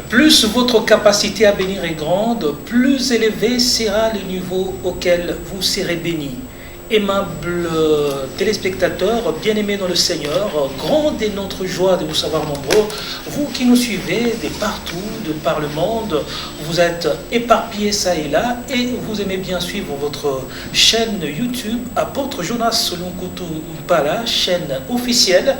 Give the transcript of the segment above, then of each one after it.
Plus votre capacité à bénir est grande, plus élevé sera le niveau auquel vous serez béni. Aimables téléspectateurs, bien-aimés dans le Seigneur, grande est notre joie de vous savoir nombreux. Vous qui nous suivez de partout, de par le monde, vous êtes éparpillés ça et là et vous aimez bien suivre votre chaîne YouTube Apôtre Jonas Lunkutu Mpala, chaîne officielle.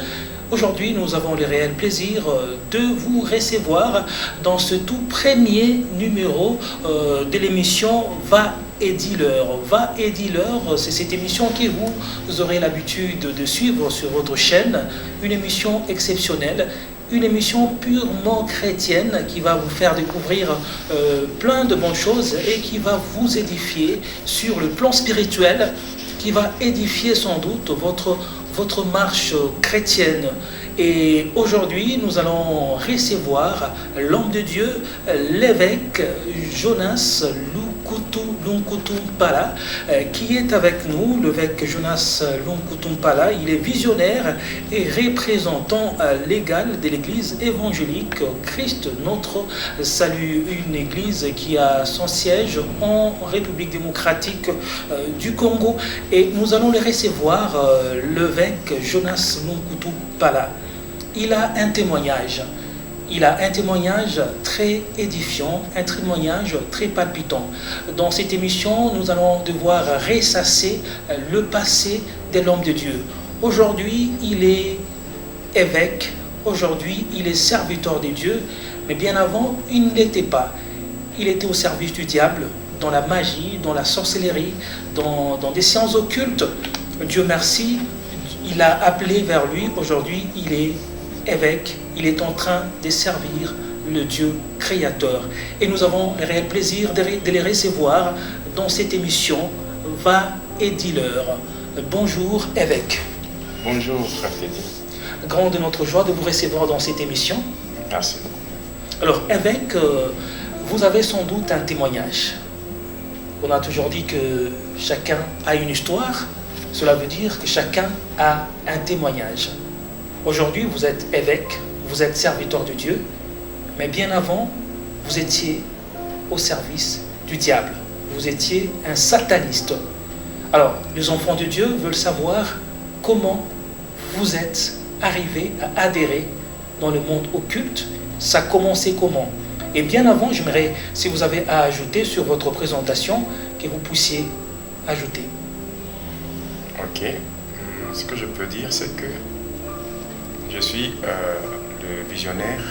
Aujourd'hui, nous avons le réel plaisir de vous recevoir dans ce tout premier numéro de l'émission Va et dis-leur. Va et dis-leur, c'est cette émission que vous aurez l'habitude de suivre sur votre chaîne, une émission exceptionnelle, une émission purement chrétienne qui va vous faire découvrir plein de bonnes choses et qui va vous édifier sur le plan spirituel, qui va édifier sans doute votre marche chrétienne. Et aujourd'hui, nous allons recevoir l'homme de Dieu, l'évêque Jonas Lunkutu Mpala, qui est avec nous. L'évêque Jonas Lunkutu Mpala, il est visionnaire et représentant légal de l'église évangélique Christ Notre Salut, une église qui a son siège en République démocratique du Congo. Et nous allons le recevoir, l'évêque Jonas Lunkutu Mpala. Il a un témoignage. Il a un témoignage très édifiant, un témoignage très palpitant. Dans cette émission, nous allons devoir ressasser le passé de l'homme de Dieu. Aujourd'hui, il est évêque. Aujourd'hui, il est serviteur de Dieu. Mais bien avant, il ne l'était pas. Il était au service du diable, dans la magie, dans la sorcellerie, dans des sciences occultes. Dieu merci, il a appelé vers lui. Aujourd'hui, il est évêque, il est en train de servir le Dieu créateur. Et nous avons le réel plaisir de les recevoir dans cette émission Va et dis-leur. Bonjour évêque. Bonjour frère Teddy. Grande est notre joie de vous recevoir dans cette émission. Merci beaucoup. Alors évêque, vous avez sans doute un témoignage. On a toujours dit que chacun a une histoire. Cela veut dire que chacun a un témoignage. Aujourd'hui, vous êtes évêque, vous êtes serviteur de Dieu, mais bien avant, vous étiez au service du diable. Vous étiez un sataniste. Alors, les enfants de Dieu veulent savoir comment vous êtes arrivé à adhérer dans le monde occulte. Ça a commencé comment? Et bien avant, j'aimerais, si vous avez à ajouter sur votre présentation, que vous puissiez ajouter. Ok. Ce que je peux dire, c'est que je suis le visionnaire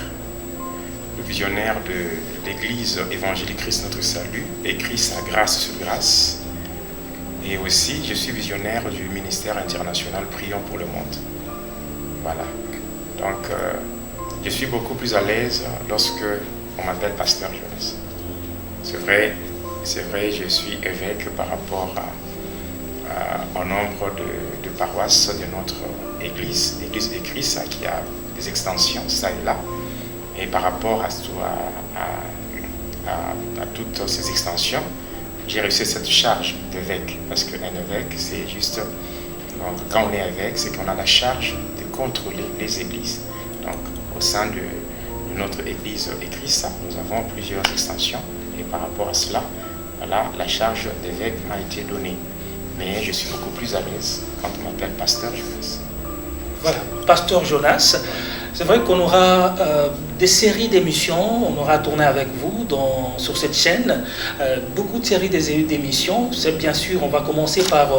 de l'église évangélique Christ Notre Salut, écrit sa grâce sur grâce. Et aussi, je suis visionnaire du ministère international Prions pour le monde. Voilà. Donc, je suis beaucoup plus à l'aise lorsque on m'appelle pasteur Jonas. C'est vrai, je suis évêque par rapport au nombre de paroisses de notre église de Christ, qui a des extensions, ça et là. Et par rapport à toutes ces extensions, j'ai reçu cette charge d'évêque, parce qu'un évêque, c'est juste... Donc, quand on est évêque, c'est qu'on a la charge de contrôler les églises. Donc, au sein de notre église de Christ, nous avons plusieurs extensions. Et par rapport à cela, voilà, la charge d'évêque m'a été donnée. Mais je suis beaucoup plus à l'aise quand on m'appelle pasteur Jonas. Voilà, pasteur Jonas. C'est vrai qu'on aura des séries d'émissions, on aura tourné avec vous sur cette chaîne, beaucoup de séries d'émissions. C'est bien sûr, on va commencer par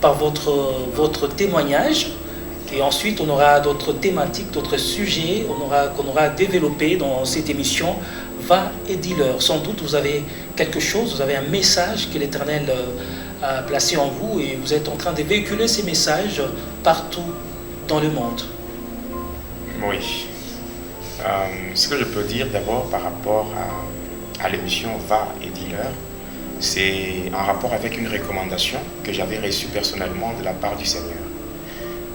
votre témoignage, et ensuite on aura d'autres thématiques, d'autres sujets qu'on aura développés dans cette émission Va et dis-leur. Sans doute vous avez quelque chose, vous avez un message que l'Éternel a placé en vous et vous êtes en train de véhiculer ces messages partout dans le monde. Oui. Ce que je peux dire d'abord par rapport à l'émission Va et dis-leur, c'est en rapport avec une recommandation que j'avais reçue personnellement de la part du Seigneur.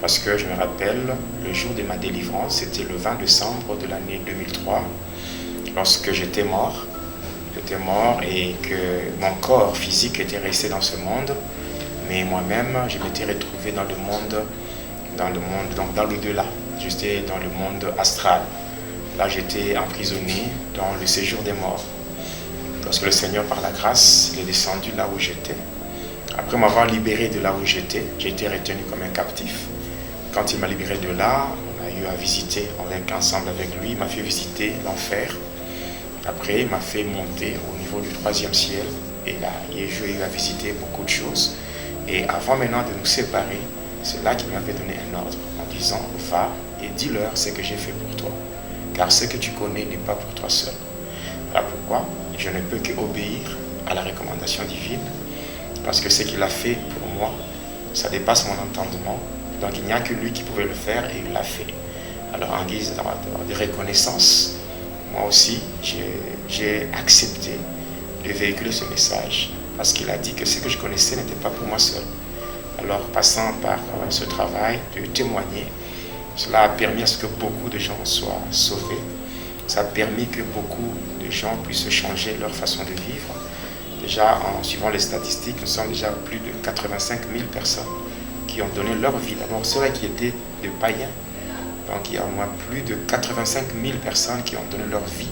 Parce que je me rappelle, le jour de ma délivrance, c'était le 20 décembre de l'année 2003, lorsque j'étais mort et que mon corps physique était resté dans ce monde, mais moi-même, je m'étais retrouvé dans l'au-delà. J'étais dans le monde astral. Là, j'étais emprisonné dans le séjour des morts. Lorsque le Seigneur, par la grâce, il est descendu là où j'étais. Après m'avoir libéré de là où j'étais, j'ai été retenu comme un captif. Quand il m'a libéré de là, on a eu à visiter ensemble avec lui. Il m'a fait visiter l'enfer. Après, il m'a fait monter au niveau du 3e ciel. Et là, j'ai eu à visiter beaucoup de choses. Et avant maintenant de nous séparer, c'est là qu'il m'avait donné un ordre en disant: va et dis-leur ce que j'ai fait pour toi. Car ce que tu connais n'est pas pour toi seul. Voilà pourquoi je ne peux qu'obéir à la recommandation divine. Parce que ce qu'il a fait pour moi, ça dépasse mon entendement. Donc il n'y a que lui qui pouvait le faire et il l'a fait. Alors en guise de reconnaissance, moi aussi, j'ai accepté de véhiculer ce message. Parce qu'il a dit que ce que je connaissais n'était pas pour moi seul. Alors passant par ce travail de témoigner, cela a permis à ce que beaucoup de gens soient sauvés. Ça a permis que beaucoup de gens puissent changer leur façon de vivre. Déjà, en suivant les statistiques, nous sommes déjà plus de 85 000 personnes qui ont donné leur vie. D'abord, ceux-là qui étaient des païens. Donc, il y a au moins plus de 85 000 personnes qui ont donné leur vie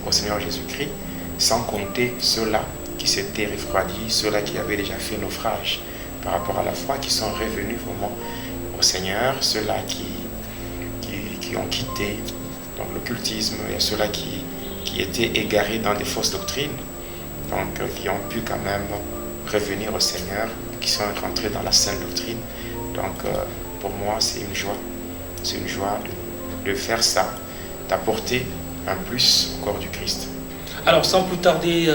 au Seigneur Jésus-Christ, sans compter ceux-là qui s'étaient refroidis, ceux-là qui avaient déjà fait naufrage par rapport à la foi, qui sont revenus vraiment au Seigneur, ceux-là qui ont quitté donc l'occultisme, il y a ceux-là qui étaient égarés dans des fausses doctrines, donc qui ont pu quand même revenir au Seigneur, qui sont rentrés dans la saine doctrine. Donc pour moi, c'est une joie de faire ça, d'apporter un plus au corps du Christ. Alors sans plus tarder,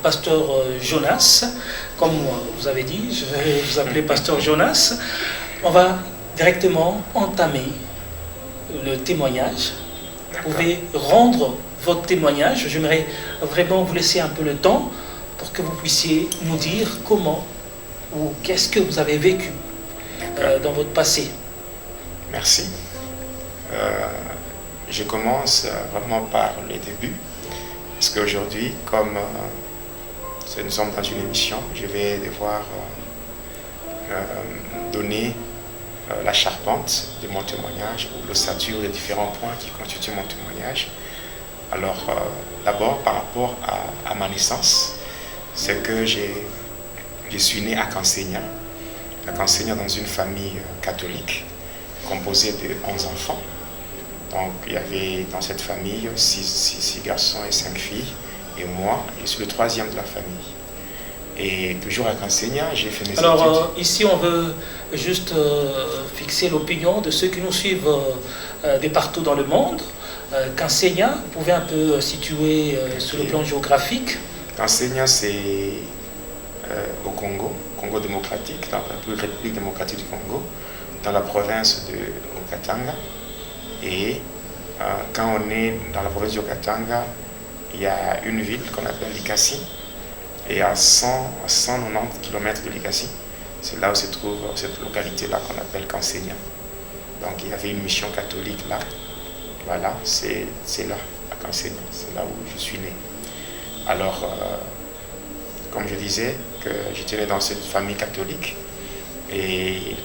pasteur Jonas, comme vous avez dit, je vais vous appeler pasteur Jonas, on va directement entamer le témoignage. Vous pouvez rendre votre témoignage. J'aimerais vraiment vous laisser un peu le temps pour que vous puissiez nous dire comment ou qu'est-ce que vous avez vécu dans votre passé. Merci. Je commence vraiment par les débuts, parce qu'aujourd'hui, comme nous sommes dans une émission, je vais devoir donner la charpente de mon témoignage, ou l'ossature des différents points qui constituent mon témoignage. Alors, d'abord, par rapport à ma naissance, c'est que je suis né à Kansénia dans une famille catholique, composée de 11 enfants. Donc, il y avait dans cette famille 6 garçons et 5 filles, et moi, je suis le 3e de la famille. Et toujours à Kansénia, j'ai fait mes études. Alors, ici, on veut juste fixer l'opinion de ceux qui nous suivent de partout dans le monde. Kansénia, vous pouvez un peu situer sur le plan géographique. Kansénia, c'est au Congo démocratique, dans la République démocratique du Congo, dans la province de Okatanga. Et quand on est dans la province de Okatanga, il y a une ville qu'on appelle Likasi. Et à 190 km de Likasi, c'est là où se trouve cette localité-là qu'on appelle Kansénia. Donc il y avait une mission catholique là. Voilà, c'est là, à Kansénia, c'est là où je suis né. Alors, comme je disais, que j'étais né dans cette famille catholique. Et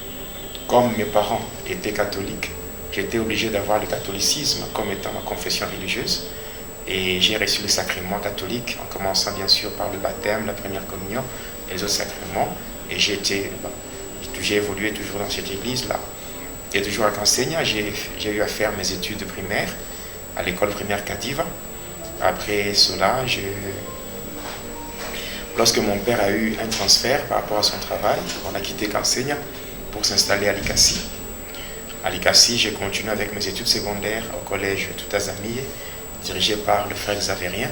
comme mes parents étaient catholiques, j'étais obligé d'avoir le catholicisme comme étant ma confession religieuse. Et j'ai reçu le sacrement catholique, en commençant bien sûr par le baptême, la première communion et les autres sacrements. Et j'ai évolué toujours dans cette église-là. Et toujours à Kansénia, j'ai eu à faire mes études primaires à l'école primaire Kadiva. Après cela, lorsque mon père a eu un transfert par rapport à son travail, on a quitté Kansénia pour s'installer à Likasi. À Likasi, j'ai continué avec mes études secondaires au collège Toutazamiye, dirigé par le frère Xavérien.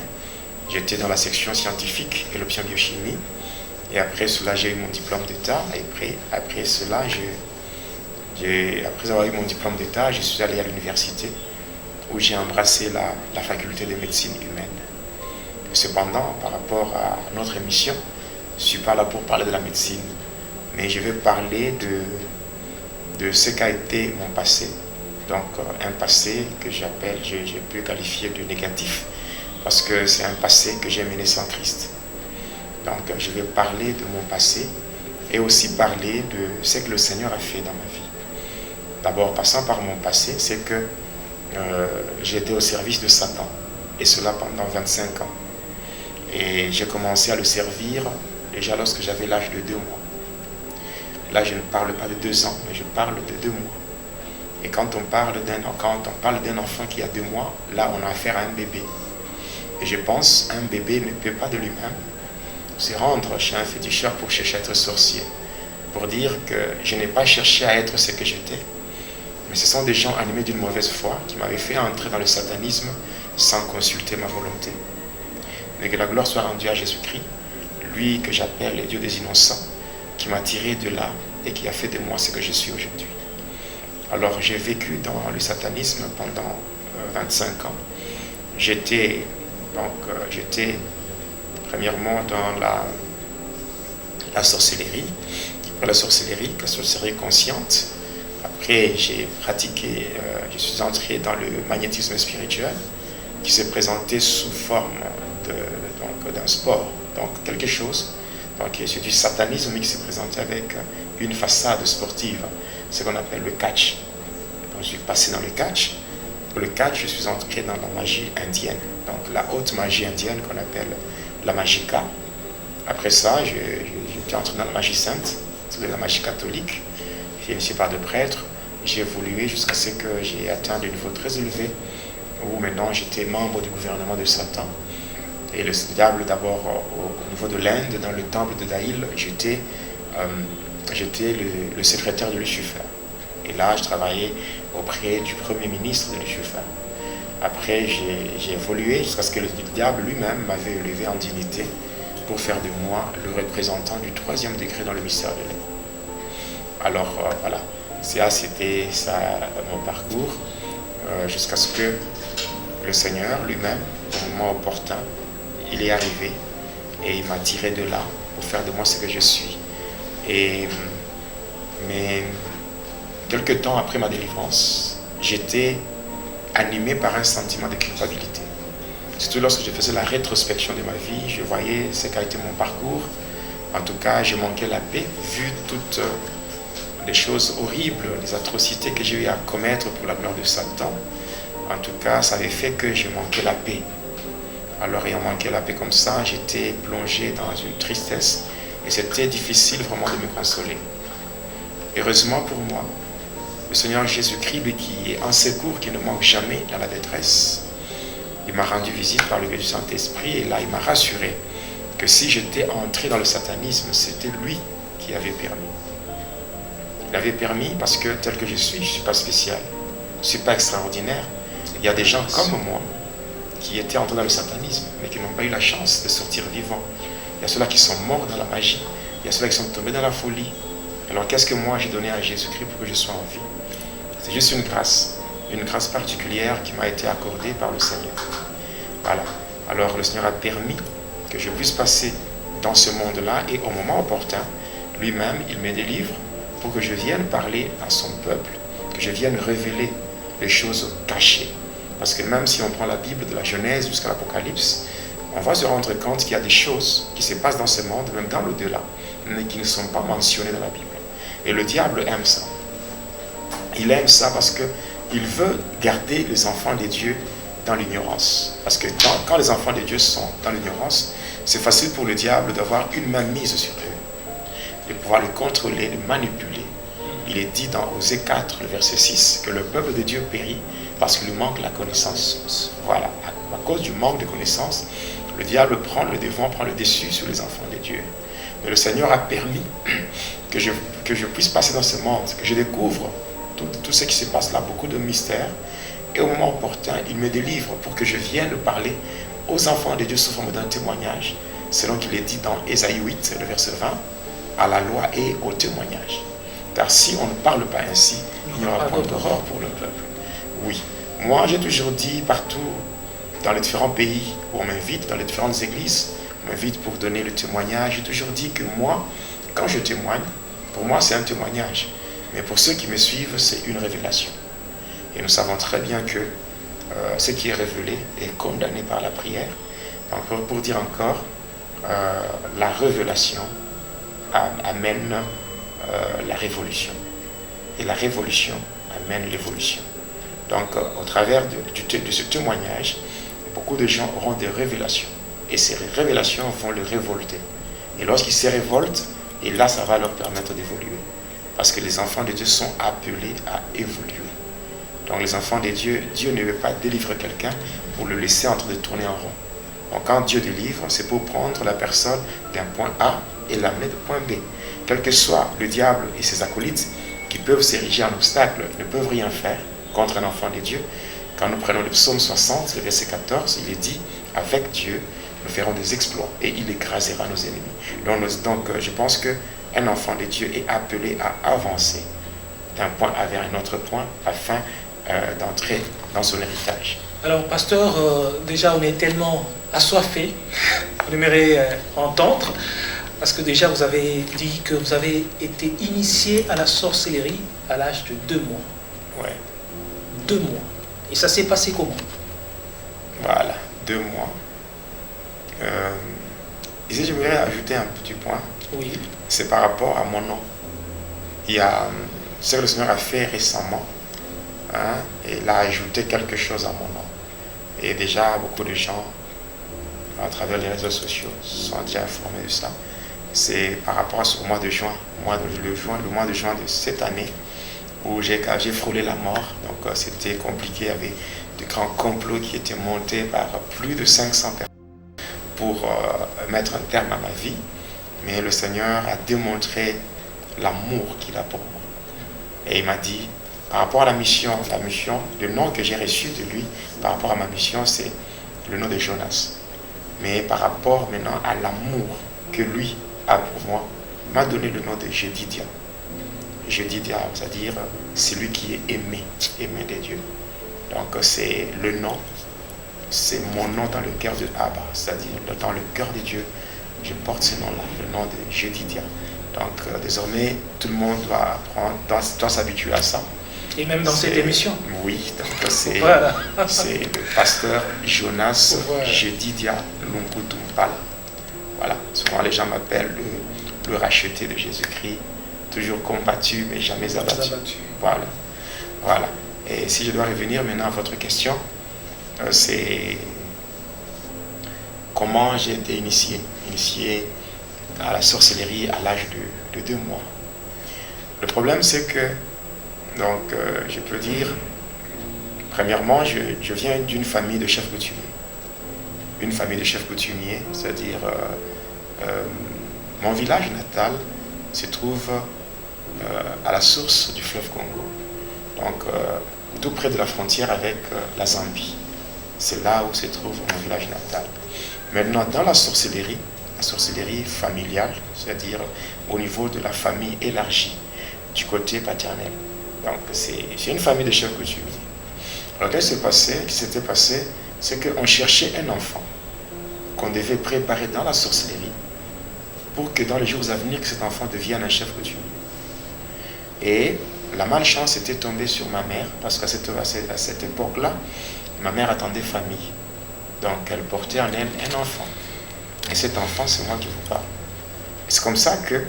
J'étais dans la section scientifique et l'option biochimie. Et après cela, j'ai eu mon diplôme d'État. Et après cela, après avoir eu mon diplôme d'État, je suis allé à l'université où j'ai embrassé la faculté de médecine humaine. Cependant, par rapport à notre émission, je ne suis pas là pour parler de la médecine, mais je vais parler de ce qu'a été mon passé. Donc un passé que j'ai pu qualifier de négatif, parce que c'est un passé que j'ai mené sans Christ. Donc je vais parler de mon passé et aussi parler de ce que le Seigneur a fait dans ma vie. D'abord, passant par mon passé, c'est que j'ai été au service de Satan, et cela pendant 25 ans. Et j'ai commencé à le servir déjà lorsque j'avais l'âge de 2 mois. Là, je ne parle pas de 2 ans, mais je parle de 2 mois. Et quand on parle d'un enfant qui a 2 mois, là, on a affaire à un bébé. Et je pense, un bébé ne peut pas de lui-même se rendre chez un féticheur pour chercher à être sorcier. Pour dire que je n'ai pas cherché à être ce que j'étais. Mais ce sont des gens animés d'une mauvaise foi qui m'avaient fait entrer dans le satanisme sans consulter ma volonté. Mais que la gloire soit rendue à Jésus-Christ, lui que j'appelle le Dieu des innocents, qui m'a tiré de là et qui a fait de moi ce que je suis aujourd'hui. Alors j'ai vécu dans le satanisme pendant 25 ans. J'étais premièrement dans la sorcellerie, la sorcellerie consciente. Après j'ai pratiqué, je suis entré dans le magnétisme spirituel qui s'est présenté sous forme d'un sport, donc quelque chose. Donc c'est du satanisme qui s'est présenté avec une façade sportive, ce qu'on appelle le catch. Donc je suis passé dans le catch. Pour le catch, je suis entré dans la magie indienne, donc la haute magie indienne qu'on appelle la magika. Après ça, j'étais entré dans la magie sainte, la magie catholique. Je ne suis pas de prêtre. J'ai évolué jusqu'à ce que j'ai atteint des niveaux très élevés, où maintenant j'étais membre du gouvernement de Satan. Et le diable, d'abord au niveau de l'Inde, dans le temple de Daïl, j'étais le secrétaire de Lucifer. Et là, je travaillais auprès du premier ministre de Lucifer. Après, j'ai évolué jusqu'à ce que le diable lui-même m'avait élevé en dignité pour faire de moi le représentant du 3e degré dans le mystère de l'air. Alors, voilà, c'était ça mon parcours, jusqu'à ce que le Seigneur lui-même, au moment opportun, il est arrivé et il m'a tiré de là pour faire de moi ce que je suis. Mais quelque temps après ma délivrance, j'étais animé par un sentiment de culpabilité. Surtout lorsque je faisais la rétrospection de ma vie, je voyais ce qu'a été mon parcours. En tout cas, je manquais la paix, vu toutes les choses horribles, les atrocités que j'ai eu à commettre pour la gloire de Satan. En tout cas, ça avait fait que je manquais la paix. Alors, ayant manqué la paix comme ça, j'étais plongé dans une tristesse et c'était difficile vraiment de me consoler. Heureusement pour moi, le Seigneur Jésus-Christ, lui qui est un secours qui ne manque jamais dans la détresse, il m'a rendu visite par le biais du Saint-Esprit et là, il m'a rassuré que si j'étais entré dans le satanisme, c'était lui qui avait permis. Il avait permis parce que tel que je ne suis pas spécial, je ne suis pas extraordinaire. Il y a des gens comme moi qui étaient entrés dans le satanisme, mais qui n'ont pas eu la chance de sortir vivants. Il y a ceux-là qui sont morts dans la magie, il y a ceux-là qui sont tombés dans la folie. Alors qu'est-ce que moi j'ai donné à Jésus-Christ pour que je sois en vie? C'est juste une grâce particulière qui m'a été accordée par le Seigneur. Voilà. Alors le Seigneur a permis que je puisse passer dans ce monde-là et au moment opportun, lui-même, il me délivre pour que je vienne parler à son peuple, que je vienne révéler les choses cachées. Parce que même si on prend la Bible de la Genèse jusqu'à l'Apocalypse, on va se rendre compte qu'il y a des choses qui se passent dans ce monde, même dans l'au-delà, mais qui ne sont pas mentionnées dans la Bible. Et le diable aime ça. Il aime ça parce qu'il veut garder les enfants de Dieu dans l'ignorance. Parce que quand les enfants de Dieu sont dans l'ignorance, c'est facile pour le diable d'avoir une main mise sur eux, de pouvoir les contrôler, les manipuler. Il est dit dans Osée 4, le verset 6, que le peuple de Dieu périt parce qu'il lui manque la connaissance. Voilà, à cause du manque de connaissance, le diable prend le devant, prend le dessus sur les enfants de Dieu. Mais le Seigneur a permis que je puisse passer dans ce monde, que je découvre tout ce qui se passe là, beaucoup de mystères. Et au moment opportun, il me délivre pour que je vienne parler aux enfants de Dieu sous forme d'un témoignage, selon qu'il est dit dans Ésaïe 8, le verset 20, à la loi et au témoignage. Car si on ne parle pas ainsi, il n'y aura pas d'horreur pour le peuple. Oui, moi j'ai toujours dit partout, dans les différents pays où on m'invite, dans les différentes églises, on m'invite pour donner le témoignage, j'ai toujours dit que moi, quand je témoigne, pour moi c'est un témoignage. Mais pour ceux qui me suivent, c'est une révélation. Et nous savons très bien que ce qui est révélé est condamné par la prière. Donc pour dire encore, la révélation amène la révolution. Et la révolution amène l'évolution. Donc, au travers de ce témoignage, beaucoup de gens auront des révélations. Et ces révélations vont le révolter. Et lorsqu'ils se révoltent, et là, ça va leur permettre d'évoluer. Parce que les enfants de Dieu sont appelés à évoluer. Donc, les enfants de Dieu, Dieu ne veut pas délivrer quelqu'un pour le laisser en train de tourner en rond. Donc, quand Dieu délivre, c'est pour prendre la personne d'un point A et l'amener de point B. Quel que soit le diable et ses acolytes qui peuvent s'ériger en obstacle, ne peuvent rien faire contre un enfant de Dieu. Quand nous prenons le psaume 60, le verset 14, il est dit, avec Dieu, nous ferons des exploits et il écrasera nos ennemis. Donc je pense qu'un enfant de Dieu est appelé à avancer d'un point A vers un autre point afin d'entrer dans son héritage. Alors, pasteur, déjà, on est tellement assoiffé, on aimerait entendre, parce que déjà, vous avez dit que vous avez été initié à la sorcellerie à l'âge de 2 mois. Ouais. 2 mois. Et ça s'est passé comment? Voilà, 2 mois. Ici, je voudrais ajouter un petit point. Oui. C'est par rapport à mon nom. Il y a ce que le Seigneur a fait récemment. Et il a ajouté quelque chose à mon nom. Et déjà, beaucoup de gens, à travers les réseaux sociaux, sont déjà informés de ça. C'est par rapport au mois de juin, le mois de juin de cette année, où j'ai frôlé la mort. Donc, c'était compliqué. Il y avait de grands complots qui étaient montés par plus de 500 personnes pour mettre un terme à ma vie. Mais le Seigneur a démontré l'amour qu'il a pour moi. Et il m'a dit, par rapport à la mission, le nom que j'ai reçu de lui, par rapport à ma mission, c'est le nom de Jonas. Mais par rapport maintenant à l'amour que lui a pour moi, il m'a donné le nom de Jedidia. Jedidia, c'est-à-dire celui qui est aimé de Dieu. Donc c'est le nom, c'est mon nom dans le cœur de Abba, c'est-à-dire dans le cœur de Dieu, je porte ce nom-là, le nom de Jedidia. Donc désormais, tout le monde doit s'habituer à ça. Et même dans cette émission. Oui, donc c'est voilà. C'est le pasteur Jonas Jedidia Lungutumpala. Voilà, souvent les gens m'appellent le racheté de Jésus-Christ, toujours combattu mais jamais abattu. Voilà. Et si je dois revenir maintenant à votre question, c'est comment j'ai été initié à la sorcellerie à l'âge de 2 mois. Le problème, c'est que, donc, je peux dire, premièrement, je viens d'une famille de chefs coutumiers. Une famille de chefs coutumiers, c'est-à-dire mon village natal se trouve à la source du fleuve Congo. Donc, tout près de la frontière avec la Zambie. C'est là où se trouve mon village natal. Maintenant, dans la sorcellerie familiale, c'est-à-dire au niveau de la famille élargie, du côté paternel. Donc, c'est une famille de chefs coutumiers. Alors, qu'est-ce qui s'était passé, c'est qu'on cherchait un enfant qu'on devait préparer dans la sorcellerie pour que dans les jours à venir, que cet enfant devienne un chef coutumier. Et la malchance était tombée sur ma mère, parce qu'à cette époque-là, ma mère attendait famille. Donc, elle portait en elle un enfant. Et cet enfant, c'est moi qui vous parle. Et c'est comme ça que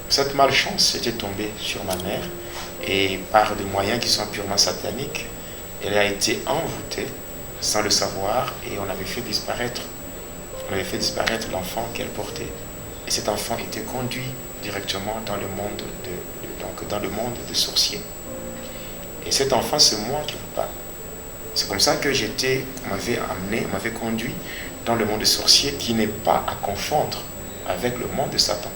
cette malchance était tombée sur ma mère, et par des moyens qui sont purement sataniques, elle a été envoûtée sans le savoir, et on avait fait disparaître l'enfant qu'elle portait. Et cet enfant était conduit directement dans le monde des sorciers. Et cet enfant, c'est moi qui vous parle. C'est comme ça que on m'avait conduit dans le monde des sorciers, qui n'est pas à confondre avec le monde de Satan.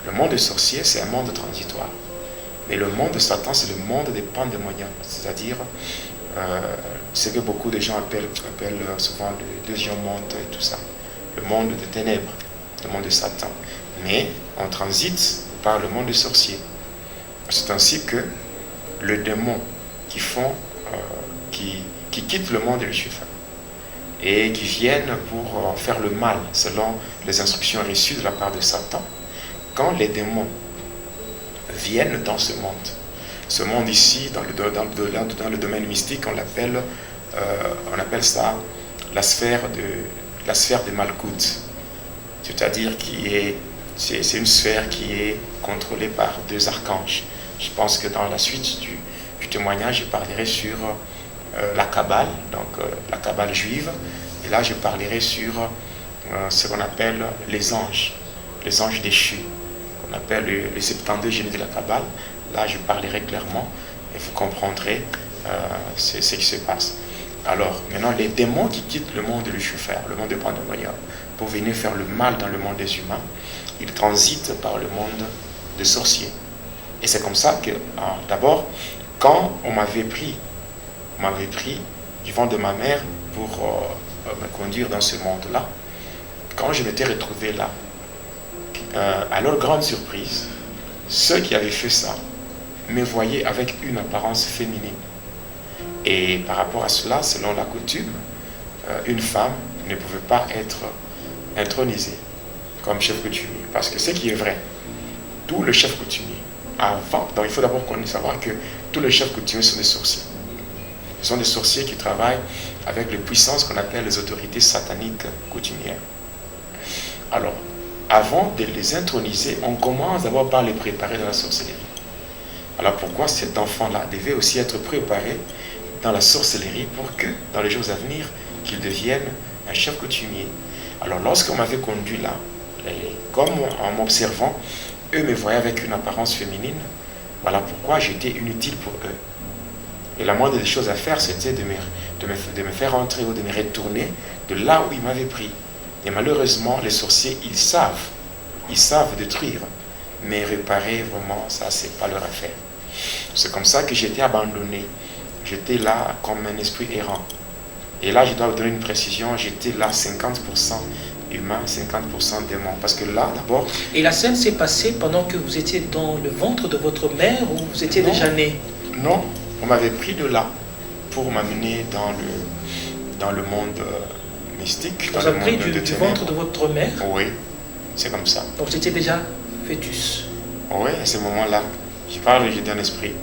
Le monde des sorciers, c'est un monde transitoire. Mais le monde de Satan, c'est le monde des pandémoniums, c'est-à-dire ce que beaucoup de gens appellent souvent le deuxième monde et tout ça. Le monde des ténèbres, le monde de Satan. Mais on transite par le monde des sorciers. C'est ainsi que le démon qui quittent le monde de Lucifer et qui viennent pour faire le mal selon les instructions reçues de la part de Satan, quand les démons viennent dans ce monde ici, dans le domaine mystique, on appelle ça la sphère de Malkout, c'est-à-dire c'est une sphère qui est contrôlée par 2 archanges. Je pense que dans la suite du du témoignage, je parlerai sur la Kabbale, donc la Kabbale juive. Et là, je parlerai sur ce qu'on appelle les anges déchus, qu'on appelle les 72 génies de la Kabbale. Là, je parlerai clairement et vous comprendrez ce qui se passe. Alors, maintenant, les démons qui quittent le monde de Lucifer, le monde de Pandemonium, pour venir faire le mal dans le monde des humains, ils transitent par le monde des sorciers. Et c'est comme ça que, d'abord, quand on m'avait pris du ventre de ma mère pour me conduire dans ce monde-là, quand je m'étais retrouvé là, à leur grande surprise, ceux qui avaient fait ça me voyaient avec une apparence féminine. Et par rapport à cela, selon la coutume, une femme ne pouvait pas être intronisée comme chef coutumier. Parce que ce qui est vrai, tous les chefs coutumiers, avant, donc il faut d'abord savoir que tous les chefs coutumiers sont des sorciers. Ce sont des sorciers qui travaillent avec les puissances qu'on appelle les autorités sataniques coutumières. Alors, avant de les introniser, on commence d'abord par les préparer dans la sorcellerie. Alors pourquoi cet enfant-là devait aussi être préparé dans la sorcellerie pour que, dans les jours à venir, qu'il devienne un chef coutumier. Alors lorsqu'on m'avait conduit là, comme en m'observant, eux me voyaient avec une apparence féminine, voilà pourquoi j'étais inutile pour eux. Et la moindre des choses à faire, c'était de me faire entrer ou de me retourner de là où ils m'avaient pris. Et malheureusement, les sorciers, ils savent détruire, mais réparer, vraiment, ça, c'est pas leur affaire. C'est comme ça que j'étais abandonné. J'étais là comme un esprit errant. Et là, je dois vous donner une précision, j'étais là 50% humain, 50% démon. Parce que là, d'abord... Et la scène s'est passée pendant que vous étiez dans le ventre de votre mère ou vous étiez déjà né? Non, on m'avait pris de là pour m'amener dans le monde mystique. Vous avez pris du ventre de votre mère? Oui, c'est comme ça. Donc vous étiez déjà fœtus? Oui, à ce moment-là, j'étais un esprit.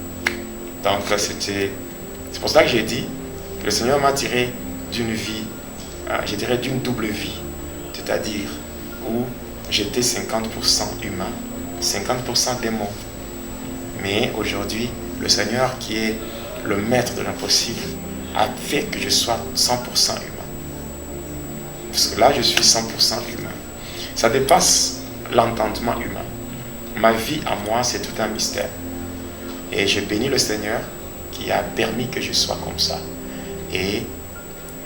Donc c'est pour ça que j'ai dit que le Seigneur m'a tiré d'une vie, je dirais d'une double vie, c'est-à-dire où j'étais 50% humain, 50% démon. Mais aujourd'hui, le Seigneur qui est le maître de l'impossible a fait que je sois 100% humain. Parce que là, je suis 100% humain. Ça dépasse l'entendement humain. Ma vie à moi, c'est tout un mystère. Et je bénis le Seigneur qui a permis que je sois comme ça. Et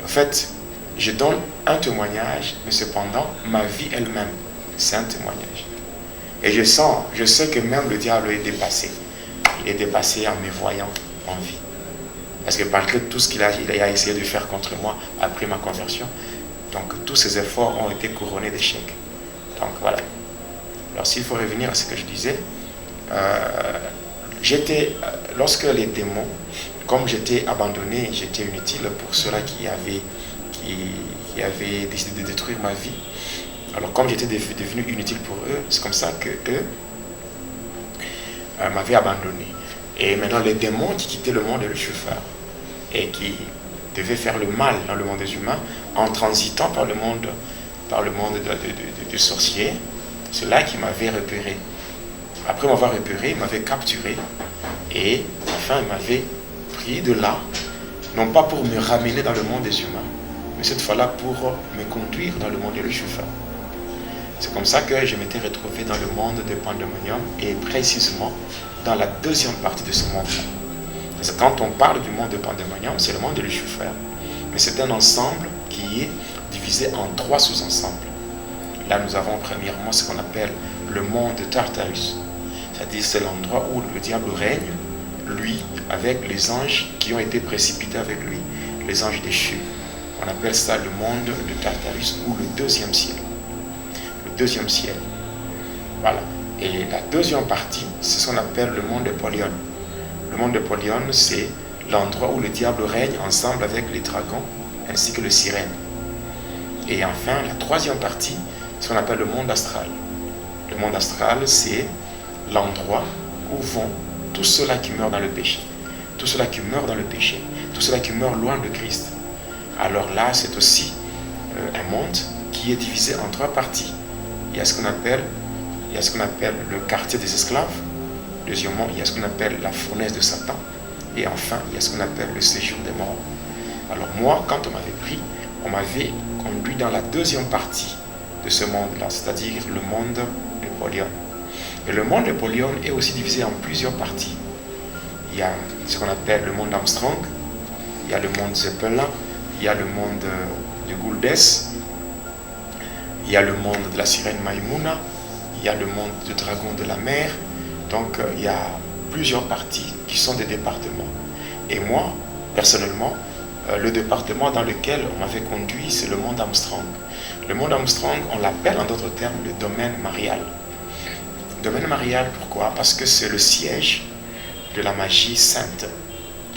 en fait, je donne un témoignage, mais cependant, ma vie elle-même, c'est un témoignage. Et je sais que même le diable est dépassé. Il est dépassé en me voyant en vie. Parce que malgré tout ce qu'il a essayé de faire contre moi après ma conversion, donc tous ces efforts ont été couronnés d'échecs. Donc voilà. Alors s'il faut revenir à ce que je disais, lorsque les démons, comme j'étais abandonné, j'étais inutile pour ceux-là qui avaient décidé de détruire ma vie. Alors comme j'étais devenu inutile pour eux, c'est comme ça que eux m'avaient abandonné. Et maintenant les démons qui quittaient le monde de Lucifer et qui devaient faire le mal dans le monde des humains en transitant par le monde du sorcier, c'est là qu'ils m'avaient repéré. Après m'avoir repéré, ils m'avaient capturé et enfin ils m'avaient pris de là, non pas pour me ramener dans le monde des humains, mais cette fois-là pour me conduire dans le monde de Lucifer. C'est comme ça que je m'étais retrouvé dans le monde de Pandemonium et précisément dans la deuxième partie de ce monde-là. Parce que quand on parle du monde de Pandemonium, c'est le monde de Lucifer. Mais c'est un ensemble qui est divisé en 3 sous-ensembles. Là, nous avons premièrement ce qu'on appelle le monde de Tartarus. C'est-à-dire c'est l'endroit où le diable règne, lui, avec les anges qui ont été précipités avec lui, les anges déchus. On appelle ça le monde de Tartarus ou le deuxième ciel. Le deuxième ciel. Voilà. Et la deuxième partie, c'est ce qu'on appelle le monde de Polion. Le monde de Polion, c'est l'endroit où le diable règne ensemble avec les dragons ainsi que les sirènes. Et enfin, la troisième partie, c'est ce qu'on appelle le monde astral. Le monde astral, c'est l'endroit où vont tous ceux-là qui meurent dans le péché, tous ceux-là qui meurent dans le péché, tous ceux-là qui meurent loin de Christ. Alors là, c'est aussi un monde qui est divisé en 3 parties. Il y a ce qu'on appelle le quartier des esclaves. Deuxièmement, il y a ce qu'on appelle la fournaise de Satan. Et enfin, il y a ce qu'on appelle le séjour des morts. Alors moi, quand on m'avait pris, on m'avait conduit dans la deuxième partie de ce monde-là, c'est-à-dire le monde de Polion. Et le monde de Polion est aussi divisé en plusieurs parties. Il y a ce qu'on appelle le monde Armstrong, il y a le monde Zeppelin, il y a le monde de Gouldes, il y a le monde de la sirène Maïmouna, il y a le monde du dragon de la mer. Donc il y a plusieurs parties qui sont des départements. Et moi, personnellement, le département dans lequel on m'avait conduit, c'est le monde Armstrong. Le monde Armstrong, on l'appelle en d'autres termes le domaine marial. Domaine marial, pourquoi? Parce que c'est le siège de la magie sainte.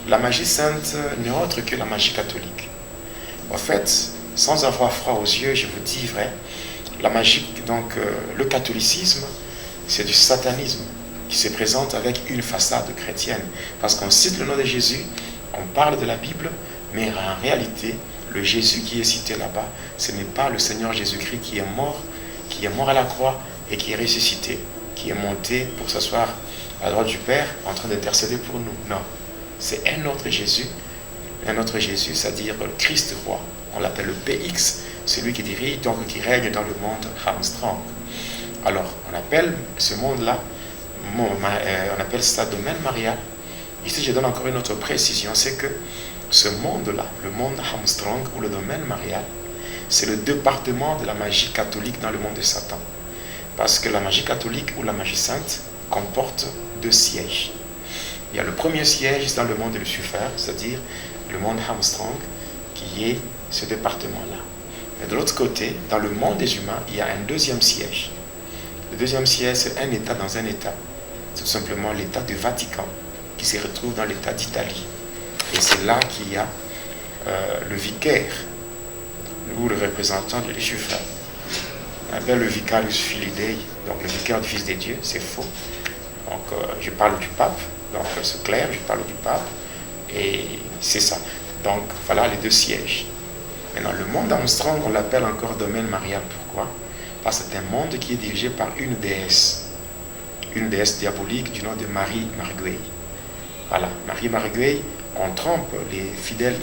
La magie sainte n'est autre que la magie catholique. En fait, sans avoir froid aux yeux, je vous dis vrai, la magie, donc le catholicisme, c'est du satanisme qui se présente avec une façade chrétienne. Parce qu'on cite le nom de Jésus, on parle de la Bible, mais en réalité, le Jésus qui est cité là-bas, ce n'est pas le Seigneur Jésus-Christ qui est mort à la croix et qui est ressuscité, qui est monté pour s'asseoir à la droite du Père en train d'intercéder pour nous. Non, c'est un autre Jésus, c'est-à-dire le Christ roi. On l'appelle le PX, celui qui dirige, donc qui règne dans le monde Armstrong. Alors, on appelle ce monde-là, on appelle ça domaine marial. Ici, je donne encore une autre précision, c'est que ce monde-là, le monde Armstrong ou le domaine marial, c'est le département de la magie catholique dans le monde de Satan. Parce que la magie catholique ou la magie sainte comporte 2 sièges. Il y a le premier siège dans le monde de Lucifer, c'est-à-dire le monde Armstrong, qui est ce département-là. Mais de l'autre côté, dans le monde des humains, il y a un deuxième siège. Le deuxième siège, c'est un État dans un État. C'est tout simplement l'État du Vatican, qui se retrouve dans l'État d'Italie. Et c'est là qu'il y a le vicaire, ou le représentant de Lucifer. On appelle le vicarius filii Dei, donc le vicaire du Fils des dieux, c'est faux. Donc je parle du pape, donc c'est clair, je parle du pape, et c'est ça. Donc voilà les 2 sièges. Maintenant, le monde Armstrong, on l'appelle encore domaine marial. Pourquoi? Parce que c'est un monde qui est dirigé par une déesse diabolique du nom de Marie Marguerite. Voilà, Marie Marguerite, on trompe les fidèles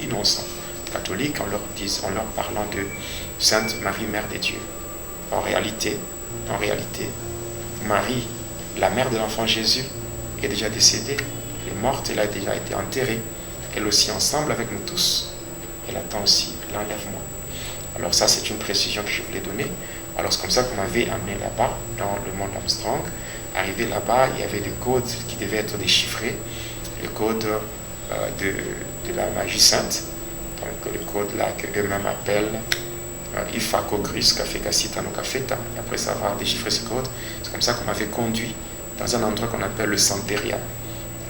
innocents catholiques en leur parlant de Sainte Marie, Mère des Dieux. En réalité, Marie, la mère de l'enfant Jésus, est déjà décédée, elle est morte, elle a déjà été enterrée. Elle aussi, ensemble avec nous tous, elle attend aussi l'enlèvement. Alors ça, c'est une précision que je voulais donner. Alors c'est comme ça qu'on m'avait amené là-bas, dans le monde Armstrong. Arrivé là-bas, il y avait des codes qui devaient être déchiffrés, le code de la magie sainte, donc le code là que eux-mêmes appellent Ifako Gris Café Cassitano Cafeta. Et après savoir déchiffrer ce code, c'est comme ça qu'on m'avait conduit dans un endroit qu'on appelle le Santeria.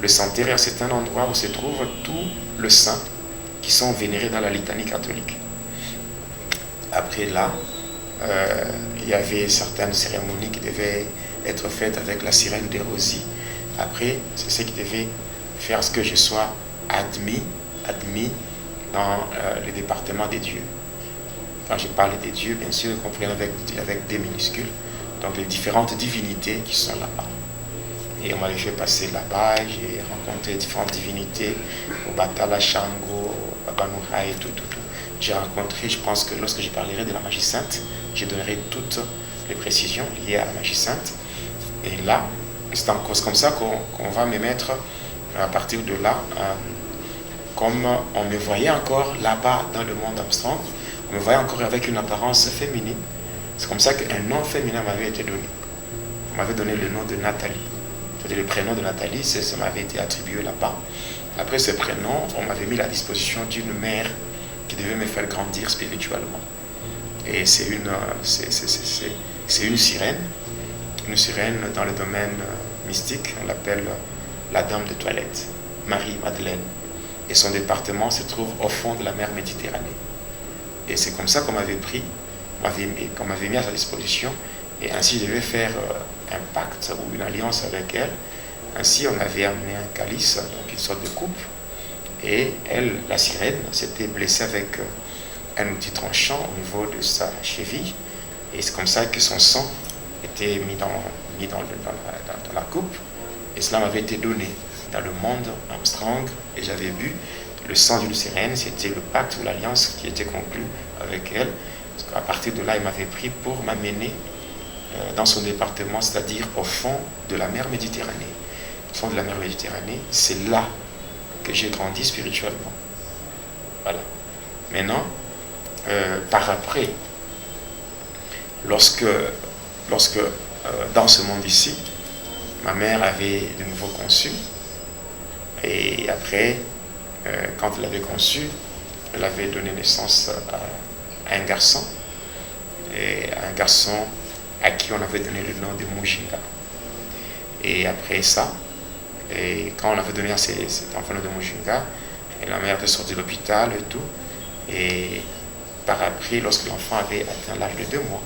Le Santeria, c'est un endroit où se trouvent tous les saints qui sont vénérés dans la litanie catholique. Après là, il y avait certaines cérémonies qui devaient être faites avec la sirène des rosiers. Après, c'est ce qui devait faire ce que je sois admis dans le département des dieux. Quand je parle des dieux, bien sûr, comprenez avec des minuscules, donc les différentes divinités qui sont là-bas. Et on m'avait fait passer là-bas, j'ai rencontré différentes divinités, au Batala, Shango, Babanouha et tout. J'ai rencontré, je pense que lorsque je parlerai de la magie sainte, je donnerai toutes les précisions liées à la magie sainte. Et là, c'est en cause comme ça qu'on va me mettre à partir de là, comme on me voyait encore là-bas dans le monde Armstrong, on me voyait encore avec une apparence féminine. C'est comme ça qu'un nom féminin m'avait été donné. On m'avait donné le nom de Nathalie. Le prénom de Nathalie, ça m'avait été attribué là-bas. Après ce prénom, on m'avait mis à la disposition d'une mère qui devait me faire grandir spirituellement. Et c'est une sirène dans le domaine mystique, on l'appelle la Dame de Toilette, Marie-Madeleine. Et son département se trouve au fond de la mer Méditerranée. Et c'est comme ça qu'on m'avait pris, qu'on m'avait mis à sa disposition, et ainsi je devais faire un pacte ou une alliance avec elle. Ainsi on avait amené un calice, donc une sorte de coupe, et elle, la sirène, s'était blessée avec un outil tranchant au niveau de sa cheville, et c'est comme ça que son sang était mis dans la coupe, et cela m'avait été donné dans le monde Armstrong et j'avais bu le sang d'une sirène. C'était le pacte ou l'alliance qui était conclu avec elle. À partir de là, il m'avait pris pour m'amener dans son département, c'est-à-dire au fond de la mer Méditerranée. Au fond de la mer Méditerranée, c'est là que j'ai grandi spirituellement. Voilà. Maintenant, par après, lorsque dans ce monde ici, ma mère avait de nouveau conçu, et après, quand elle avait conçu, elle avait donné naissance à un garçon, et un garçon à qui on avait donné le nom de Mujinga. Et après ça, et quand on avait donné à cet enfant de Mujinga, et la mère était sortie de l'hôpital et tout, et par après, lorsque l'enfant avait atteint l'âge de 2 mois,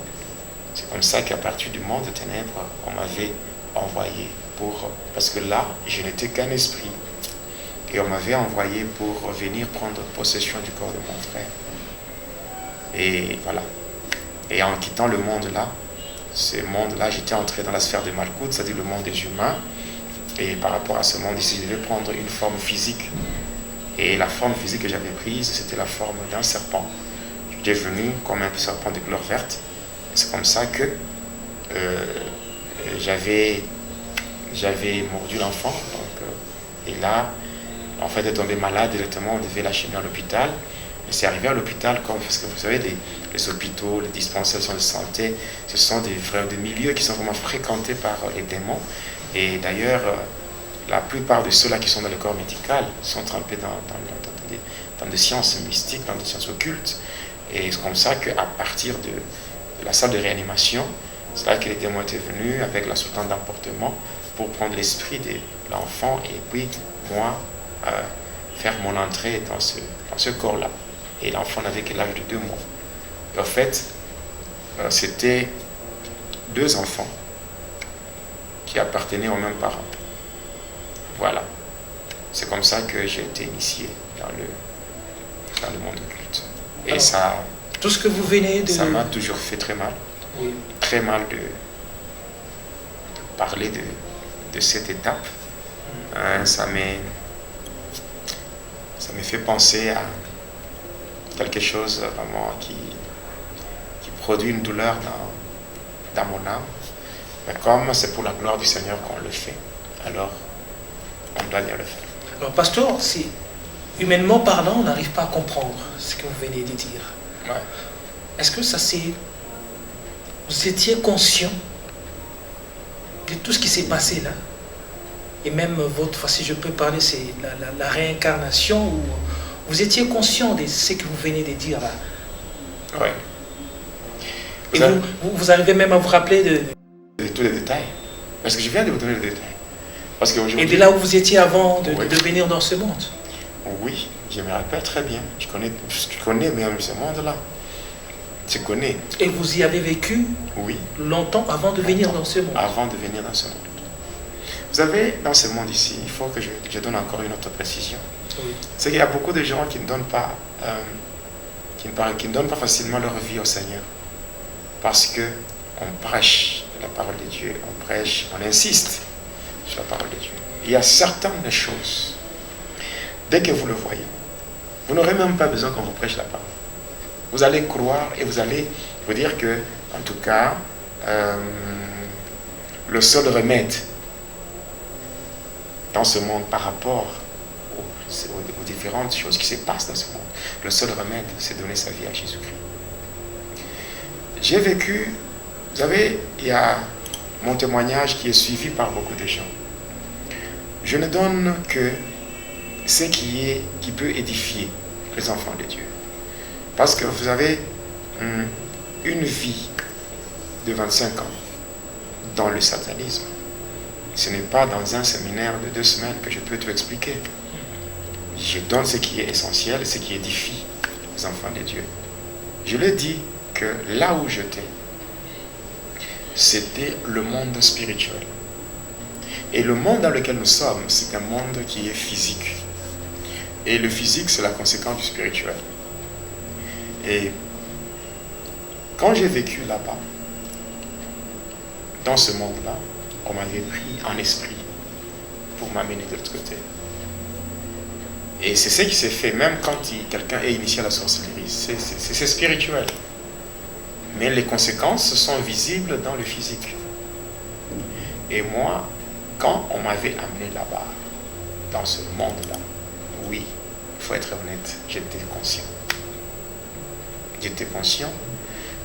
c'est comme ça qu'à partir du monde de ténèbres, on m'avait envoyé parce que là, je n'étais qu'un esprit. Et on m'avait envoyé pour venir prendre possession du corps de mon frère. Et voilà. Et en quittant le monde-là, ce monde-là, j'étais entré dans la sphère de Malkout, c'est-à-dire le monde des humains. Et par rapport à ce monde ici, je devais prendre une forme physique. Et la forme physique que j'avais prise, c'était la forme d'un serpent. J'étais venu comme un serpent de couleur verte. C'est comme ça que j'avais mordu l'enfant. Et là, l'enfant était tombé malade directement, on devait l'acheminer à l'hôpital. Et c'est arrivé à l'hôpital, parce que vous savez, les hôpitaux, les dispensaires de santé, ce sont des milieux qui sont vraiment fréquentés par les démons. Et d'ailleurs, la plupart de ceux-là qui sont dans le corps médical sont trempés dans des sciences mystiques, dans des sciences occultes. Et c'est comme ça qu'à partir de la salle de réanimation, c'est là que les démons étaient venus avec la sultane d'emportement pour prendre l'esprit de l'enfant et puis moi faire mon entrée dans ce corps-là. Et l'enfant n'avait que l'âge de 2 mois. Et en fait, c'était 2 enfants qui appartenaient aux mêmes parents. Voilà. C'est comme ça que j'ai été initié dans le monde occulte. Et alors, ça... Tout ce que vous venez de... Ça m'a toujours fait très mal. Oui. Très mal de parler de cette étape. Ça me fait penser à quelque chose vraiment qui produit une douleur dans mon âme. Mais comme c'est pour la gloire du Seigneur qu'on le fait, alors on doit bien le faire. Alors, pasteur, si humainement parlant, on n'arrive pas à comprendre ce que vous venez de dire. Ouais. Est-ce que ça c'est... Vous étiez conscient de tout ce qui s'est passé là? Et même votre, si je peux parler, c'est la réincarnation, où vous étiez conscient de ce que vous venez de dire là? Oui. Et vous arrivez même à vous rappeler de tous les détails. Parce que je viens de vous donner les détails. Parce et de là où vous étiez avant de venir dans ce monde? Oui, je me rappelle très bien. Je connais même ce monde-là. Je connais. Et vous y avez vécu oui. Longtemps avant de venir dans ce monde? Avant de venir dans ce monde. Vous savez, dans ce monde ici, il faut que je donne encore une autre précision. Oui. C'est qu'il y a beaucoup de gens qui ne donnent pas, qui ne donnent pas facilement leur vie au Seigneur. Parce que on prêche la parole de Dieu, on insiste sur la parole de Dieu. Il y a certaines choses, dès que vous le voyez, vous n'aurez même pas besoin qu'on vous prêche la parole. Vous allez croire et vous allez vous dire que, en tout cas, le seul remède dans ce monde par rapport aux différentes choses qui se passent dans ce monde, le seul remède, c'est donner sa vie à Jésus-Christ. J'ai vécu, vous savez, il y a mon témoignage qui est suivi par beaucoup de gens. Je ne donne que ce qui peut édifier les enfants de Dieu. Parce que vous avez une vie de 25 ans dans le satanisme. Ce n'est pas dans un séminaire de 2 semaines que je peux tout expliquer. Je donne ce qui est essentiel, ce qui édifie les enfants de Dieu. Je le dis que là où j'étais, c'était le monde spirituel. Et le monde dans lequel nous sommes, c'est un monde qui est physique. Et le physique, c'est la conséquence du spirituel. Et quand j'ai vécu là-bas, dans ce monde-là, on m'avait pris en esprit pour m'amener de l'autre côté. Et c'est ce qui s'est fait, même quand quelqu'un est initié à la sorcellerie. C'est spirituel. Mais les conséquences sont visibles dans le physique. Et moi, quand on m'avait amené là-bas, dans ce monde-là, oui, il faut être honnête, j'étais conscient. J'étais conscient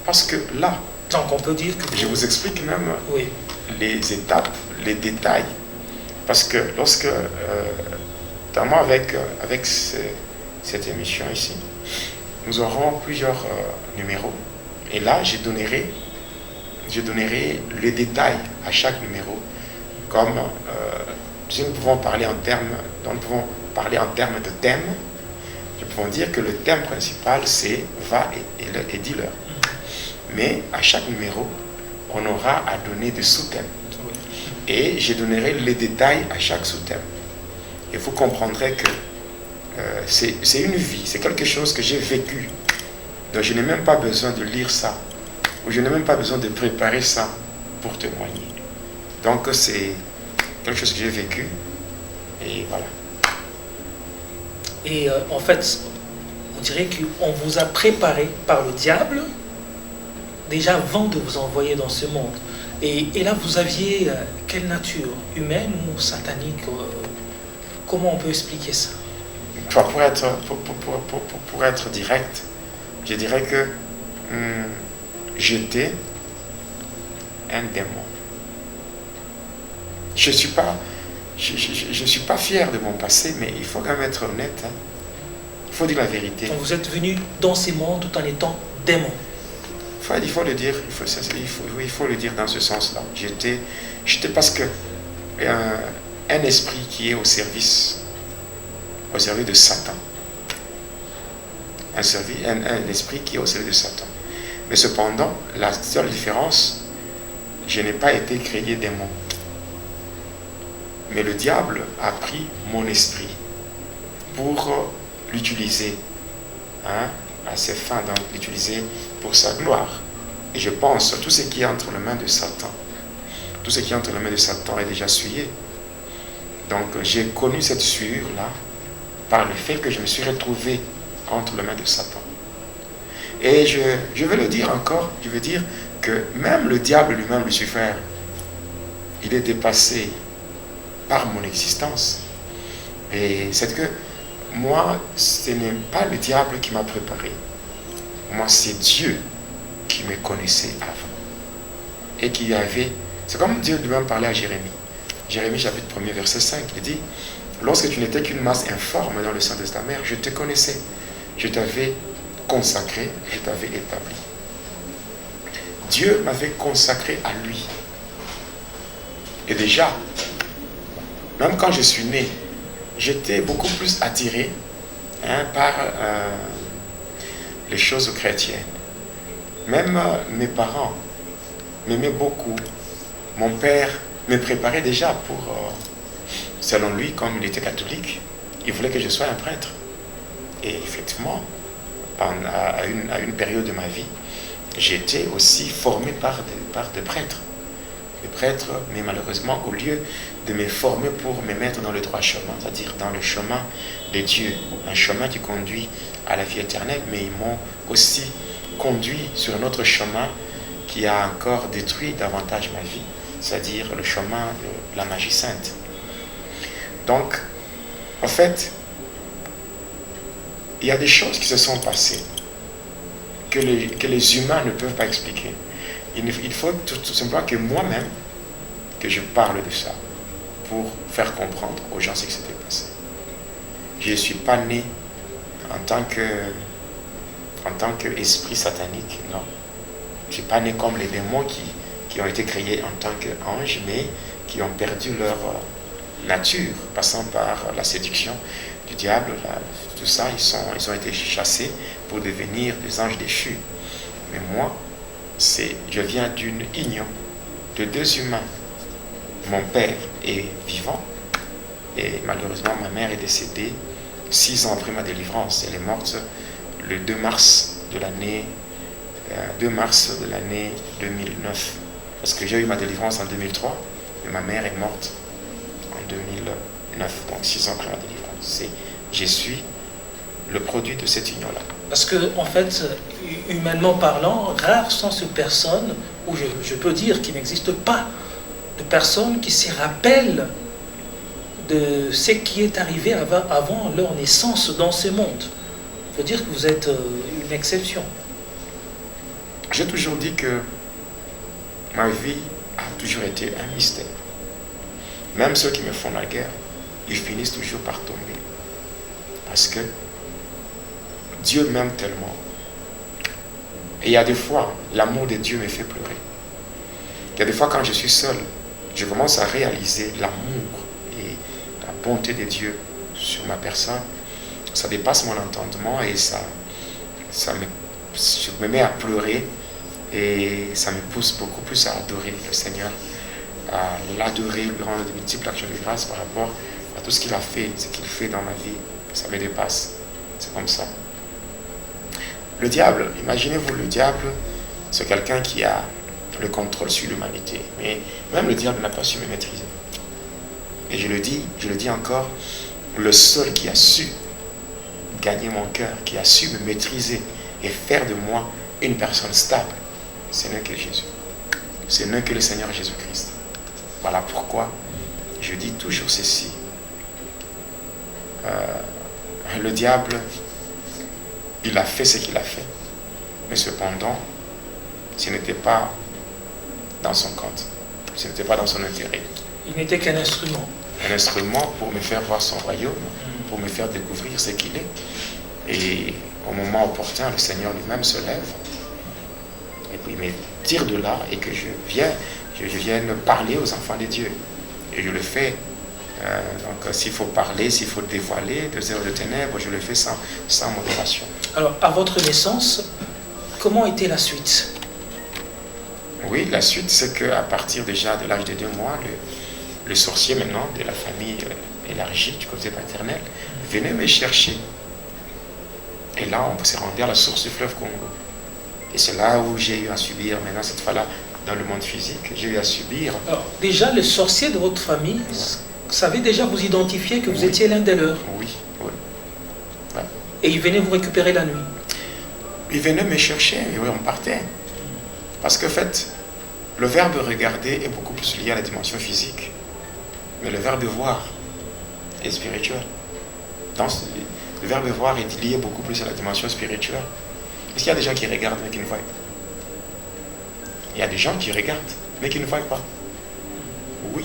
parce que là, donc on peut dire que... Je vous explique même oui. les étapes, les détails. Parce que lorsque, notamment avec cette émission ici, nous aurons plusieurs numéros. Et là, je donnerai les détails à chaque numéro. Comme nous pouvons parler en termes de thème. Nous pouvons dire que le thème principal, c'est va et dis-leur. Mais à chaque numéro, on aura à donner des sous-thèmes. Et je donnerai les détails à chaque sous-thème. Et vous comprendrez que c'est une vie, c'est quelque chose que j'ai vécu. Donc je n'ai même pas besoin de lire ça. Ou je n'ai même pas besoin de préparer ça pour témoigner. Donc c'est quelque chose que j'ai vécu. Et voilà. Et en fait, on dirait qu'on vous a préparé par le diable déjà avant de vous envoyer dans ce monde. Et là, vous aviez quelle nature? Humaine ou satanique? Comment on peut expliquer ça? Pour être direct, je dirais que j'étais un démon. Je suis pas fier de mon passé, mais il faut quand même être honnête. Hein. Il faut dire la vérité. Donc vous êtes venu dans ces mondes tout en étant démon. Il faut le dire, il faut le dire dans ce sens-là. J'étais parce que un esprit qui est au service de Satan. Un esprit qui est au service de Satan. Mais cependant, la seule différence, je n'ai pas été créé démon. Mais le diable a pris mon esprit pour l'utiliser à ses fins, donc l'utiliser pour sa gloire. Et je pense tout ce qui est entre les mains de Satan, tout ce qui est entre les mains de Satan est déjà souillé. Donc j'ai connu cette souillure-là par le fait que je me suis retrouvé entre les mains de Satan. Et je vais le dire encore, je veux dire que même le diable lui-même, Lucifer, il est dépassé par mon existence. Et c'est que moi, ce n'est pas le diable qui m'a préparé. Moi, c'est Dieu qui me connaissait avant. Et qui avait... C'est comme Dieu lui-même parlait à Jérémie. Jérémie chapitre 1er verset 5, il dit: lorsque tu n'étais qu'une masse informe dans le sein de ta mère, je te connaissais. Je t'avais consacré, je t'avais établi. Dieu m'avait consacré à lui. Et déjà, même quand je suis né, j'étais beaucoup plus attiré par les choses chrétiennes. Même mes parents m'aimaient beaucoup. Mon père me préparait déjà pour, selon lui, comme il était catholique, il voulait que je sois un prêtre. Et effectivement, à une période de ma vie, j'ai été aussi formé par des prêtres. Des prêtres, mais malheureusement, au lieu de me former pour me mettre dans le droit chemin, c'est-à-dire dans le chemin de Dieu, un chemin qui conduit à la vie éternelle, mais ils m'ont aussi conduit sur un autre chemin qui a encore détruit davantage ma vie, c'est-à-dire le chemin de la magie sainte. Donc, en fait, il y a des choses qui se sont passées que les humains ne peuvent pas expliquer. Il faut tout simplement que moi-même, que je parle de ça, pour faire comprendre aux gens ce qui s'était passé. Je ne suis pas né en tant qu'esprit satanique, non. Je ne suis pas né comme les démons qui ont été créés en tant qu'anges, mais qui ont perdu leur nature, passant par la séduction du diable, tout ça, ils ont été chassés pour devenir des anges déchus. Mais moi, je viens d'une union de deux humains. Mon père est vivant et malheureusement ma mère est décédée 6 ans après ma délivrance. Elle est morte le 2 mars de l'année 2009. Parce que j'ai eu ma délivrance en 2003 et ma mère est morte en 2009, donc 6 ans après ma délivrance. Je suis le produit de cette union-là. Parce que, en fait, humainement parlant, rares sont ces personnes, où je peux dire qu'il n'existe pas de personnes qui se rappellent de ce qui est arrivé avant leur naissance dans ce monde. Il faut dire que vous êtes une exception. J'ai toujours dit que ma vie a toujours été un mystère. Même ceux qui me font la guerre, ils finissent toujours par tomber. Parce que Dieu m'aime tellement. Et il y a des fois, l'amour de Dieu me fait pleurer. Il y a des fois, quand je suis seul, je commence à réaliser l'amour et la bonté de Dieu sur ma personne. Ça dépasse mon entendement et je me mets à pleurer et ça me pousse beaucoup plus à adorer le Seigneur, à l'adorer, lui rendre de multiples actions de grâce par rapport à tout ce qu'il a fait, ce qu'il fait dans ma vie. Ça me dépasse. C'est comme ça. Le diable, imaginez-vous, le diable, c'est quelqu'un qui a le contrôle sur l'humanité. Mais même le diable n'a pas su me maîtriser. Et je le dis encore, le seul qui a su gagner mon cœur, qui a su me maîtriser et faire de moi une personne stable, ce n'est que Jésus. Ce n'est que le Seigneur Jésus-Christ. Voilà pourquoi je dis toujours ceci. Le diable, il a fait ce qu'il a fait. Mais cependant, ce n'était pas dans son compte. Ce n'était pas dans son intérêt. Il n'était qu'un instrument. Un instrument pour me faire voir son royaume, pour me faire découvrir ce qu'il est. Et au moment opportun, le Seigneur lui-même se lève et puis me tire de là et que je vienne parler aux enfants de Dieu. Et je le fais. Donc s'il faut parler, s'il faut dévoiler des œuvres de ténèbres, je le fais sans modération. Alors, à votre naissance, comment était la suite? Oui, la suite, c'est qu'à partir déjà de l'âge de 2 mois, le sorcier maintenant de la famille élargie du côté paternel venait me chercher. Et là, on s'est rendu à la source du fleuve Congo. Et c'est là où j'ai eu à subir, maintenant cette fois-là, dans le monde physique, j'ai eu à subir. Alors, déjà, le sorcier de votre famille, savait déjà vous identifier que vous étiez l'un des leurs. Oui. Ouais. Et il venait vous récupérer la nuit. Il venait me chercher, et oui, on partait. Parce que, en fait, le verbe regarder est beaucoup plus lié à la dimension physique. Mais le verbe voir est spirituel. Le verbe voir est lié beaucoup plus à la dimension spirituelle. Est-ce qu'il y a des gens qui regardent mais qui ne voient pas? Il y a des gens qui regardent mais qui ne voient pas. Oui.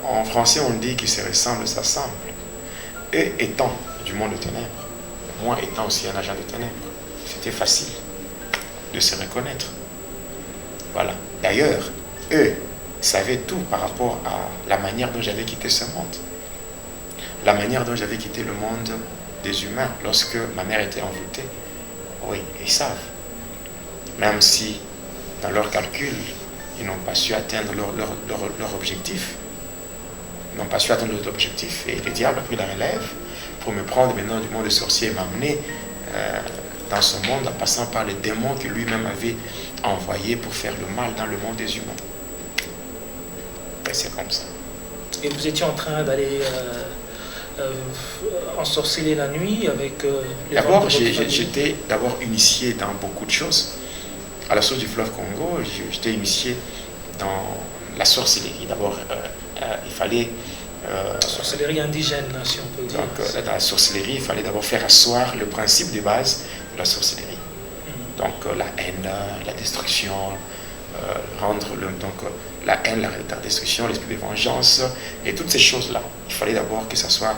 En français, on dit qu'ils se ressemblent, s'assemblent. Eux étant du monde de ténèbres, moi étant aussi un agent de ténèbres, c'était facile de se reconnaître. Voilà. D'ailleurs, eux savaient tout par rapport à la manière dont j'avais quitté ce monde. La manière dont j'avais quitté le monde des humains lorsque ma mère était envoûtée. Oui, ils savent. Même si, dans leurs calculs, ils n'ont pas su atteindre leur objectif. Ils n'ont pas su atteindre leur objectif. Et le diable a pris la relève pour me prendre maintenant du monde des sorciers et m'amener dans ce monde en passant par les démons que lui-même avait envoyés pour faire le mal dans le monde des humains. Et c'est comme ça. Et vous étiez en train d'aller ensorceler la nuit avec les D'abord, j'étais d'abord initié dans beaucoup de choses. À la source du fleuve Congo, j'étais initié dans la sorcellerie. D'abord, il fallait... la sorcellerie indigène, si on peut dire. Donc, dans la sorcellerie, il fallait d'abord faire asseoir le principe de base de la sorcellerie. Donc, la haine, la destruction, la haine, la destruction, l'esprit de vengeance, et toutes ces choses-là. Il fallait d'abord que ça soit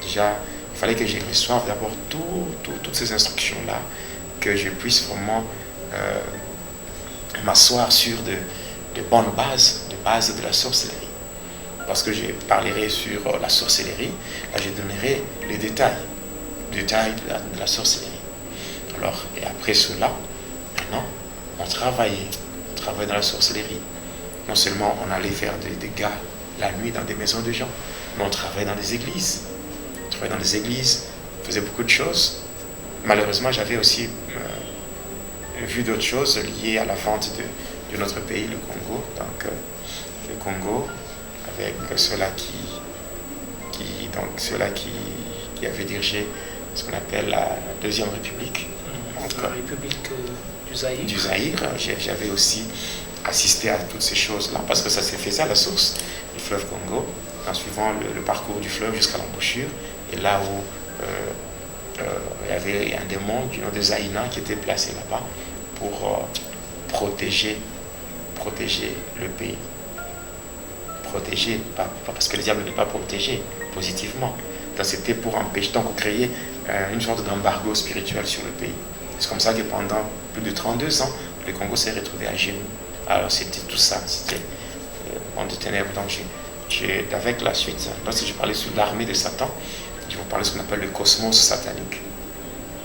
déjà... Il fallait que je reçoive d'abord toutes ces instructions-là, que je puisse vraiment m'asseoir sur de bonnes bases, de la sorcellerie. Parce que je parlerai sur la sorcellerie, là je donnerai les détails de la sorcellerie. Alors, et après cela, maintenant, on travaillait dans la sorcellerie. Non seulement on allait faire des dégâts la nuit dans des maisons de gens, mais on travaillait dans des églises. On travaillait dans des églises, on faisait beaucoup de choses. Malheureusement, j'avais aussi vu d'autres choses liées à la vente de notre pays, le Congo. Donc, le Congo, avec ceux-là qui avaient dirigé ce qu'on appelle la Deuxième République. Donc, la République du Zaïre. J'avais aussi assisté à toutes ces choses-là, parce que ça s'est fait ça à la source du fleuve Congo, en suivant le parcours du fleuve jusqu'à l'embouchure, et là où il y avait un démon du nom de Zaïna qui était placé là-bas pour protéger le pays. Protéger, pas parce que le diable n'est pas protégé positivement. Donc c'était pour empêcher, donc créer une sorte d'embargo spirituel sur le pays. C'est comme ça que pendant plus de 32 ans, le Congo s'est retrouvé à genoux. Alors c'était tout ça, c'était le monde de ténèbres. Donc avec la suite, lorsque je parlais sur l'armée de Satan, je vous parlais de ce qu'on appelle le cosmos satanique.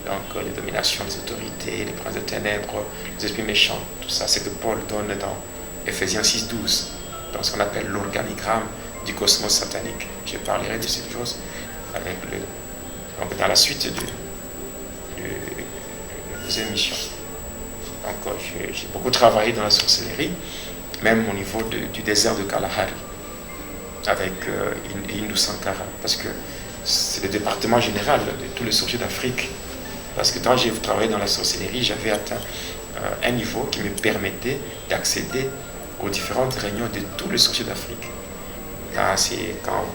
Donc les dominations, les autorités, les princes de ténèbres, les esprits méchants, tout ça, c'est que Paul donne dans Ephésiens 6:12, dans ce qu'on appelle l'organigramme du cosmos satanique. Je parlerai de ces choses avec donc dans la suite des émissions. Donc j'ai beaucoup travaillé dans la sorcellerie, même au niveau du désert de Kalahari, avec Hindu Sankara, parce que c'est le département général de tous les sorciers d'Afrique. Parce que quand j'ai travaillé dans la sorcellerie, j'avais atteint un niveau qui me permettait d'accéder aux différentes réunions de tous les sorciers d'Afrique. Là, c'est quand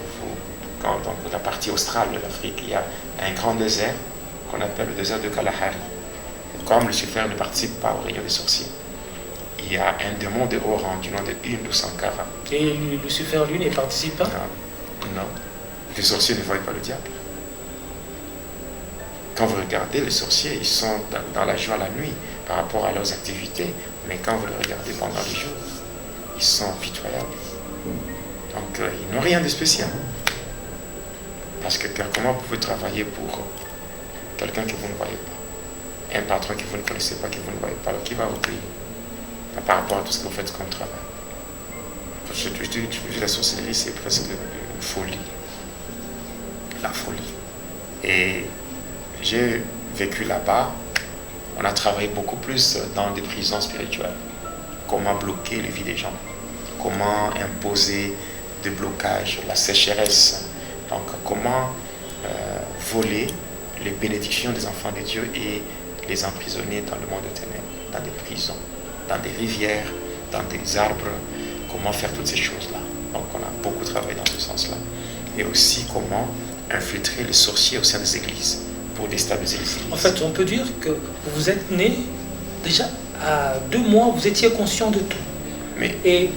dans la partie australe de l'Afrique, il y a un grand désert qu'on appelle le désert de Kalahari. Comme Lucifer ne participe pas aux réunions des sorciers, il y a un démon de haut rang du nom de Hindu Sankara. Et Lucifer, lui, ne participe pas? Non. Les sorciers ne voient pas le diable. Quand vous regardez les sorciers, ils sont dans la joie la nuit par rapport à leurs activités, mais quand vous les regardez pendant les jours, ils sont pitoyables. Donc ils n'ont rien de spécial. Parce que comment vous pouvez travailler pour quelqu'un que vous ne voyez pas, un patron que vous ne connaissez pas, que vous ne voyez pas, qui va vous payer par rapport à tout ce que vous faites comme travail? La sorcellerie, c'est presque une folie. La folie. Et j'ai vécu là-bas, on a travaillé beaucoup plus dans des prisons spirituelles. Comment bloquer les vies des gens, comment imposer des blocages, la sécheresse, donc comment voler les bénédictions des enfants de Dieu et les emprisonner dans le monde des ténèbres, dans des prisons, dans des rivières, dans des arbres, comment faire toutes ces choses-là. Donc on a beaucoup travaillé dans ce sens-là. Et aussi comment infiltrer les sorciers au sein des églises pour déstabiliser les églises. En fait, on peut dire que vous êtes né, déjà à 2 mois, vous étiez conscient de tout. Mais, et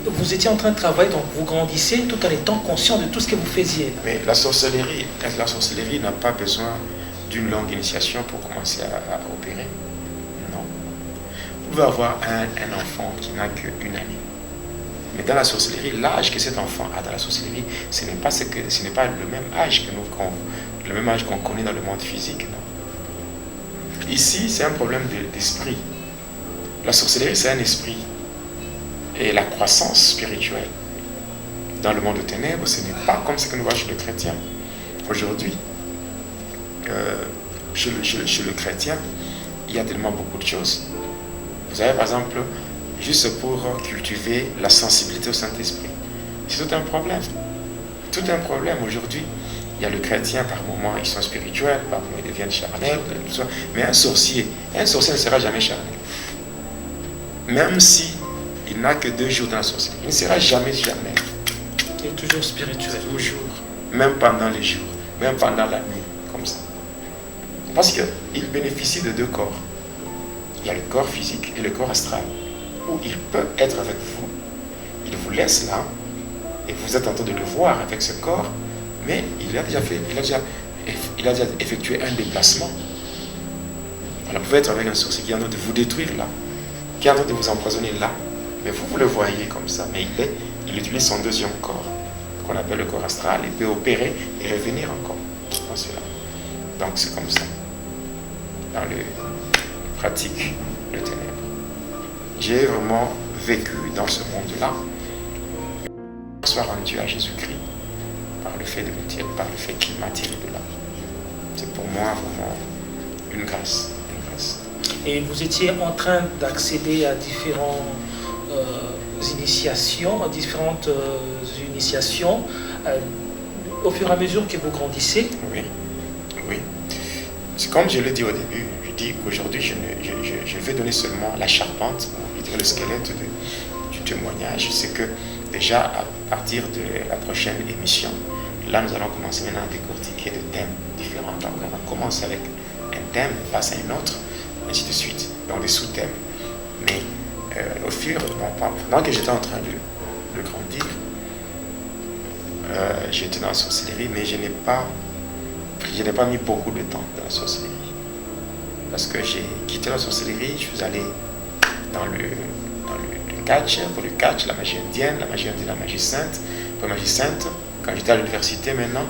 vous étiez en train de travailler, donc vous grandissez tout en étant conscient de tout ce que vous faisiez. Mais la sorcellerie n'a pas besoin d'une longue initiation pour commencer à opérer. Non. Vous pouvez avoir un enfant qui n'a qu'une année. Mais dans la sorcellerie, l'âge que cet enfant a dans la sorcellerie, ce n'est pas le même âge le même âge qu'on connaît dans le monde physique. Non. Ici, c'est un problème d'esprit. La sorcellerie, c'est un esprit. Et la croissance spirituelle dans le monde de ténèbres, ce n'est pas comme ce que nous voyons chez le chrétien. Aujourd'hui, chez le chrétien, il y a tellement beaucoup de choses. Vous avez par exemple, juste pour cultiver la sensibilité au Saint-Esprit. C'est tout un problème. Tout un problème aujourd'hui. Il y a le chrétien, par moments, ils sont spirituels, par moments, ils deviennent charnels, tout ça. Mais un sorcier ne sera jamais charnel. Même si il n'a que 2 jours dans la sorcellerie, il ne sera jamais charnel. Il est toujours spirituel. Toujours. Même pendant les jours, même pendant la nuit, comme ça. Parce qu'il bénéficie de 2 corps. Il y a le corps physique et le corps astral, où il peut être avec vous. Il vous laisse là, et vous êtes en train de le voir avec ce corps, mais il a déjà effectué un déplacement. Alors, vous pouvez être avec un sorcier qui est en train de vous détruire là, qui est en train de vous empoisonner là, mais vous le voyez comme ça, mais il utilise son 2e corps, qu'on appelle le corps astral, il peut opérer et revenir encore dans cela. Donc c'est comme ça, dans le pratique de ténèbres. J'ai vraiment vécu dans ce monde-là, soit rendu à Jésus-Christ, par le fait qu'il m'a tiré de là. C'est pour moi vraiment une grâce. Et vous étiez en train d'accéder à différents initiations au fur et à mesure que vous grandissez. Oui, oui. C'est comme je l'ai dit au début, je dis qu'aujourd'hui je vais donner seulement la charpente, je dirais le squelette du témoignage. C'est que déjà à partir de la prochaine émission, là nous allons commencer maintenant à décortiquer des thèmes différents. Donc on commence avec un thème, on passe à un autre, ainsi de suite, dans des sous-thèmes. Mais au fur, pendant que j'étais en train de grandir, j'étais dans la sorcellerie, mais je n'ai pas mis beaucoup de temps dans la sorcellerie. Parce que j'ai quitté la sorcellerie, je suis allé dans le catch, pour le catch, la magie indienne, la magie sainte. Pour la magie sainte, quand j'étais à l'université maintenant,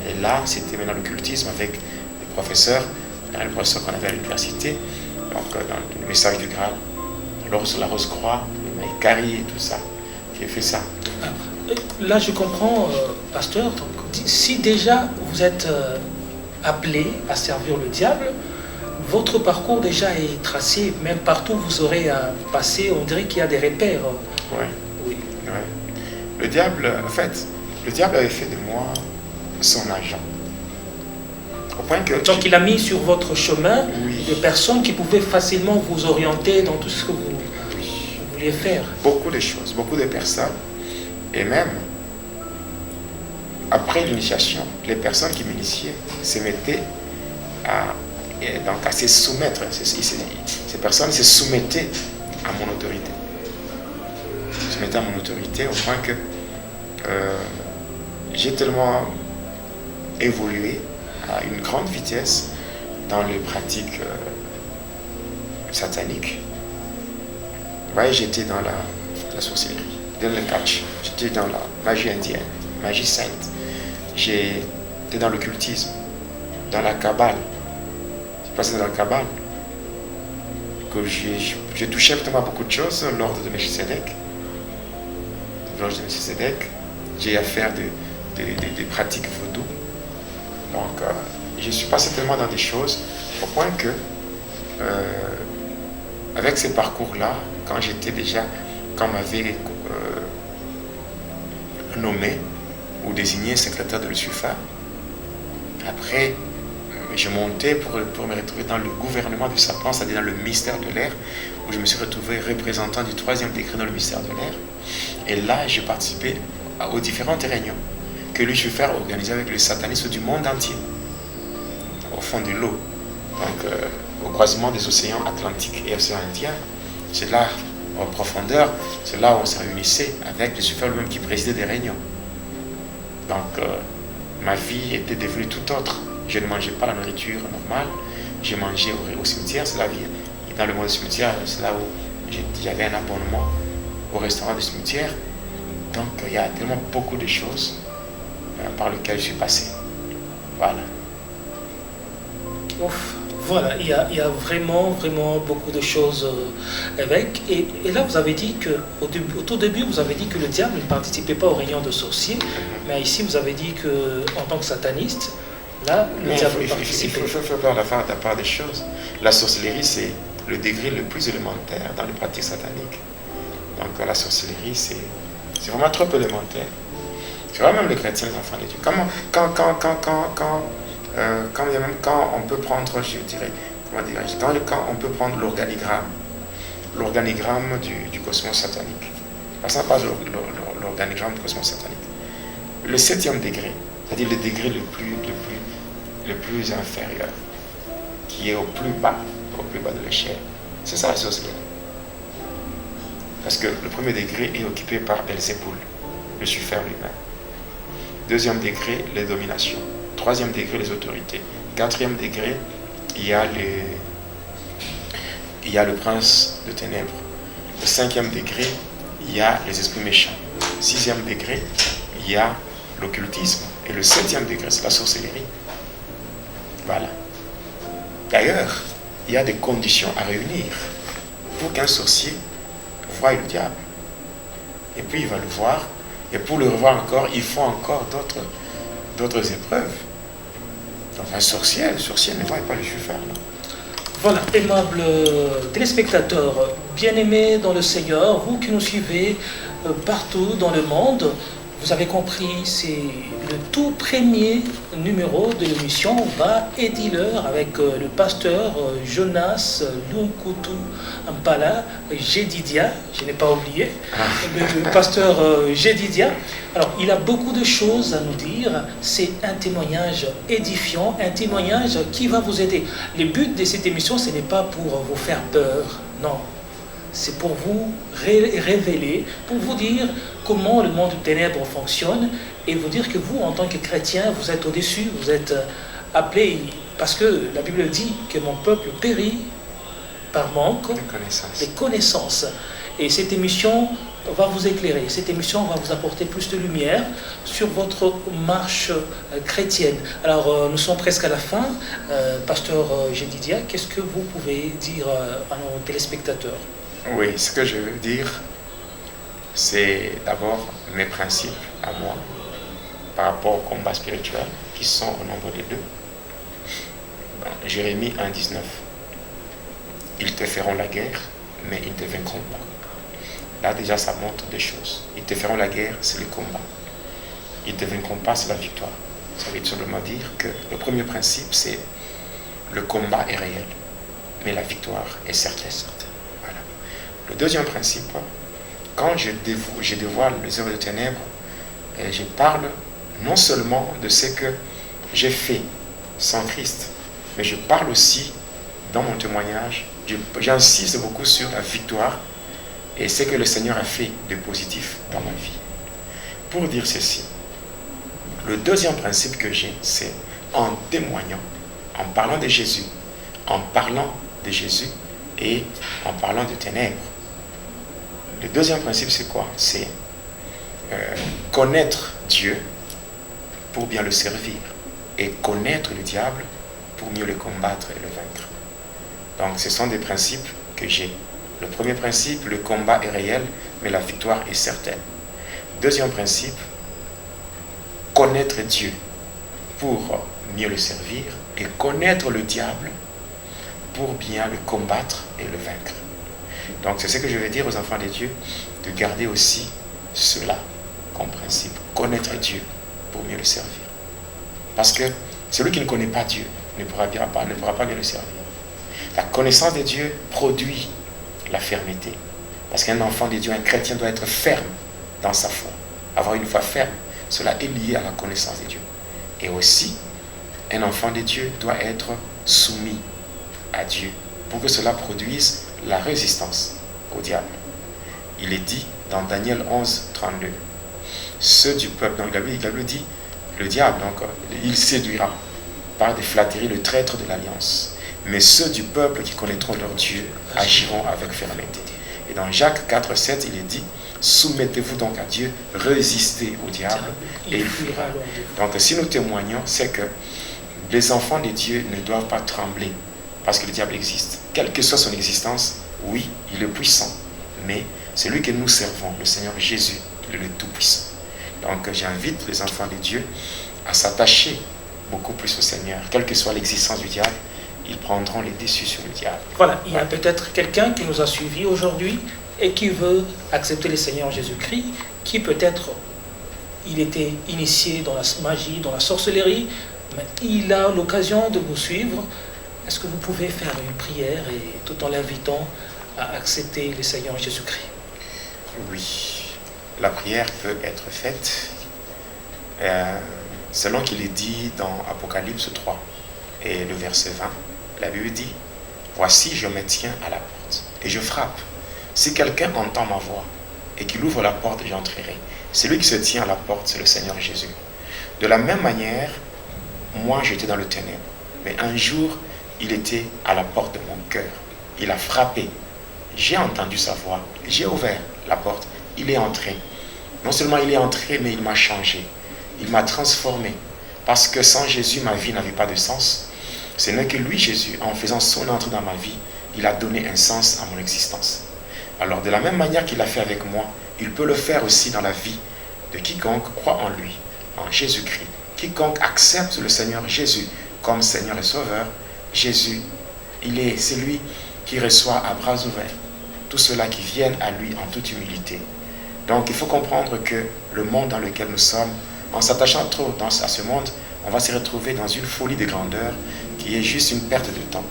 et là, c'était maintenant l'occultisme avec les professeurs qu'on avait à l'université, donc dans le message du Graal, la Rose-Croix, le Maïkari et tout ça. J'ai fait ça. Là, je comprends, pasteur, donc, si déjà vous êtes appelé à servir le diable, votre parcours déjà est tracé, même partout vous aurez à passer, on dirait qu'il y a des repères. Ouais. Oui. Ouais. Le diable avait fait de moi son agent. Au point que donc il a mis sur votre chemin oui. des personnes qui pouvaient facilement vous orienter dans tout ce que vous vouliez faire. Beaucoup de choses, beaucoup de personnes. Et même, après l'initiation, les personnes qui m'initiaient se mettaient à se soumettre. Ces personnes se soumettaient à mon autorité. Se mettaient à mon autorité au point que j'ai tellement évolué à une grande vitesse dans les pratiques sataniques. Vous voyez, j'étais dans la sorcellerie, dans le catch, j'étais dans la magie indienne, magie sainte, j'étais dans l'occultisme, dans la Kabbale. J'ai passé dans la Kabbale, que j'ai touché vraiment à beaucoup de choses, l'ordre de Melchisedec. L'ordre de Melchisedec, j'ai affaire des pratiques vaudou. Donc, je suis passé tellement dans des choses, au point que, avec ces parcours-là, quand on m'avait nommé ou désigné secrétaire de Lucifer, après, je montais pour me retrouver dans le gouvernement du Satan, c'est-à-dire dans le mystère de l'air, où je me suis retrouvé représentant du 3e degré dans le mystère de l'air. Et là, j'ai participé aux différentes réunions que Lucifer organisait avec les satanistes du monde entier, au fond de l'eau, donc au croisement des océans Atlantique et océan Indien. C'est là, en profondeur, c'est là où on se réunissait avec Lucifer lui-même qui présidait des réunions. Donc, ma vie était devenue tout autre. Je ne mangeais pas la nourriture normale, je mangeais au cimetière, c'est la vie. Et dans le monde du cimetière, c'est là où j'avais un abonnement au restaurant du cimetière. Donc, il y a tellement beaucoup de choses par lesquelles je suis passé. Voilà. Ouf. Voilà, il y a vraiment beaucoup de choses avec. Et là, vous avez dit au tout début, vous avez dit que le diable ne participait pas aux réunions de sorciers, mais ici, vous avez dit qu'en tant que sataniste, là, le diable participait. Il faut faire la part des choses. La sorcellerie, c'est le degré le plus élémentaire dans les pratiques sataniques. Donc, la sorcellerie, c'est vraiment trop élémentaire. Tu vois, même les chrétiens, les enfants de Dieu. Quand on peut prendre, je dirais, quand on peut prendre l'organigramme du cosmos satanique, passant par l'organigramme du cosmos satanique, le 7e degré, c'est-à-dire le degré le plus inférieur, qui est au plus bas de l'échelle, c'est ça la sorcellerie. Parce que le 1er degré est occupé par Belzéboul, Lucifer lui-même. 2e degré, les dominations. 3e degré, les autorités. 4e degré, il y a le prince de ténèbres. Le 5e degré, il y a les esprits méchants. 6e degré, il y a l'occultisme. Et le 7e degré, c'est la sorcellerie. Voilà. D'ailleurs, il y a des conditions à réunir pour qu'un sorcier voie le diable. Et puis il va le voir. Et pour le revoir encore, il faut encore d'autres épreuves. Donc un sorcier ne voit pas le Lucifer. Voilà, aimables téléspectateurs, bien-aimés dans le Seigneur, vous qui nous suivez partout dans le monde. Vous avez compris, c'est le tout premier numéro de l'émission Va et Dealer avec le pasteur Jonas Lunkutu Mpala Jedidia, je n'ai pas oublié, le pasteur Jedidia. Alors, il a beaucoup de choses à nous dire. C'est un témoignage édifiant, un témoignage qui va vous aider. Le but de cette émission, ce n'est pas pour vous faire peur, non. C'est pour vous révéler, pour vous dire comment le monde de ténèbres fonctionne et vous dire que vous, en tant que chrétien, vous êtes au-dessus, vous êtes appelés, parce que la Bible dit que mon peuple périt par manque de connaissances. Et cette émission va vous éclairer, cette émission va vous apporter plus de lumière sur votre marche chrétienne. Alors, nous sommes presque à la fin. Pasteur Jedidia, qu'est-ce que vous pouvez dire à nos téléspectateurs ? Oui, ce que je veux dire, c'est d'abord mes principes à moi par rapport au combat spirituel qui sont au nombre de 2. Jérémie 1,19. Ils te feront la guerre, mais ils ne te vaincront pas. Là déjà ça montre 2 choses. Ils te feront la guerre, c'est le combat. Ils ne te vaincront pas, c'est la victoire. Ça veut simplement dire que le premier principe, c'est le combat est réel, mais la victoire est certaine. Voilà. Le deuxième principe, quand je dévoile les œuvres de ténèbres, je parle non seulement de ce que j'ai fait sans Christ, mais je parle aussi dans mon témoignage, j'insiste beaucoup sur la victoire et ce que le Seigneur a fait de positif dans ma vie. Pour dire ceci, le deuxième principe que j'ai, c'est en témoignant, en parlant de Jésus, et en parlant de ténèbres. Le deuxième principe, c'est quoi? C'est connaître Dieu pour bien le servir et connaître le diable pour mieux le combattre et le vaincre. Donc, ce sont des principes que j'ai. Le premier principe, le combat est réel, mais la victoire est certaine. Deuxième principe, connaître Dieu pour mieux le servir et connaître le diable pour bien le combattre et le vaincre. Donc c'est ce que je veux dire aux enfants de Dieu, de garder aussi cela comme principe, connaître Dieu pour mieux le servir. Parce que celui qui ne connaît pas Dieu ne pourra pas bien le servir. La connaissance de Dieu produit la fermeté. Parce qu'un enfant de Dieu, un chrétien doit être ferme dans sa foi. Avoir une foi ferme, cela est lié à la connaissance de Dieu. Et aussi, un enfant de Dieu doit être soumis à Dieu pour que cela produise la résistance au diable. Il est dit dans Daniel 11, 32, ceux du peuple, donc il avait dit, le diable, donc, il séduira par des flatteries le traître de l'alliance. Mais ceux du peuple qui connaîtront leur Dieu agiront avec fermeté. Et dans Jacques 4, 7, il est dit, soumettez-vous donc à Dieu, résistez au diable et il fuira. Donc si nous témoignons, c'est que les enfants de Dieu ne doivent pas trembler parce que le diable existe. Quelle que soit son existence, oui, il est puissant. Mais celui que nous servons, le Seigneur Jésus, il est le Tout-Puissant. Donc j'invite les enfants de Dieu à s'attacher beaucoup plus au Seigneur. Quelle que soit l'existence du diable, ils prendront les dessus sur le diable. Voilà, il y a peut-être quelqu'un qui nous a suivis aujourd'hui et qui veut accepter le Seigneur Jésus-Christ, qui peut-être, il était initié dans la magie, dans la sorcellerie, mais il a l'occasion de vous suivre. Est-ce que vous pouvez faire une prière et tout en l'invitant à accepter le Seigneur Jésus-Christ? Oui, la prière peut être faite selon qu'il est dit dans Apocalypse 3 et le verset 20. La Bible dit, voici je me tiens à la porte et je frappe. Si quelqu'un entend ma voix et qu'il ouvre la porte, j'entrerai. Celui qui se tient à la porte, c'est le Seigneur Jésus. De la même manière, moi j'étais dans le ténèbre, mais un jour, il était à la porte de mon cœur. Il a frappé. J'ai entendu sa voix. J'ai ouvert la porte. Il est entré. Non seulement il est entré, mais il m'a changé. Il m'a transformé. Parce que sans Jésus, ma vie n'avait pas de sens. Ce n'est que lui, Jésus, en faisant son entrée dans ma vie, il a donné un sens à mon existence. Alors, de la même manière qu'il l'a fait avec moi, il peut le faire aussi dans la vie de quiconque croit en lui, en Jésus-Christ. Quiconque accepte le Seigneur Jésus comme Seigneur et Sauveur, Jésus, c'est lui qui reçoit à bras ouverts tous ceux-là qui viennent à lui en toute humilité. Donc il faut comprendre que le monde dans lequel nous sommes, en s'attachant trop à ce monde, on va se retrouver dans une folie de grandeur qui est juste une perte de temps.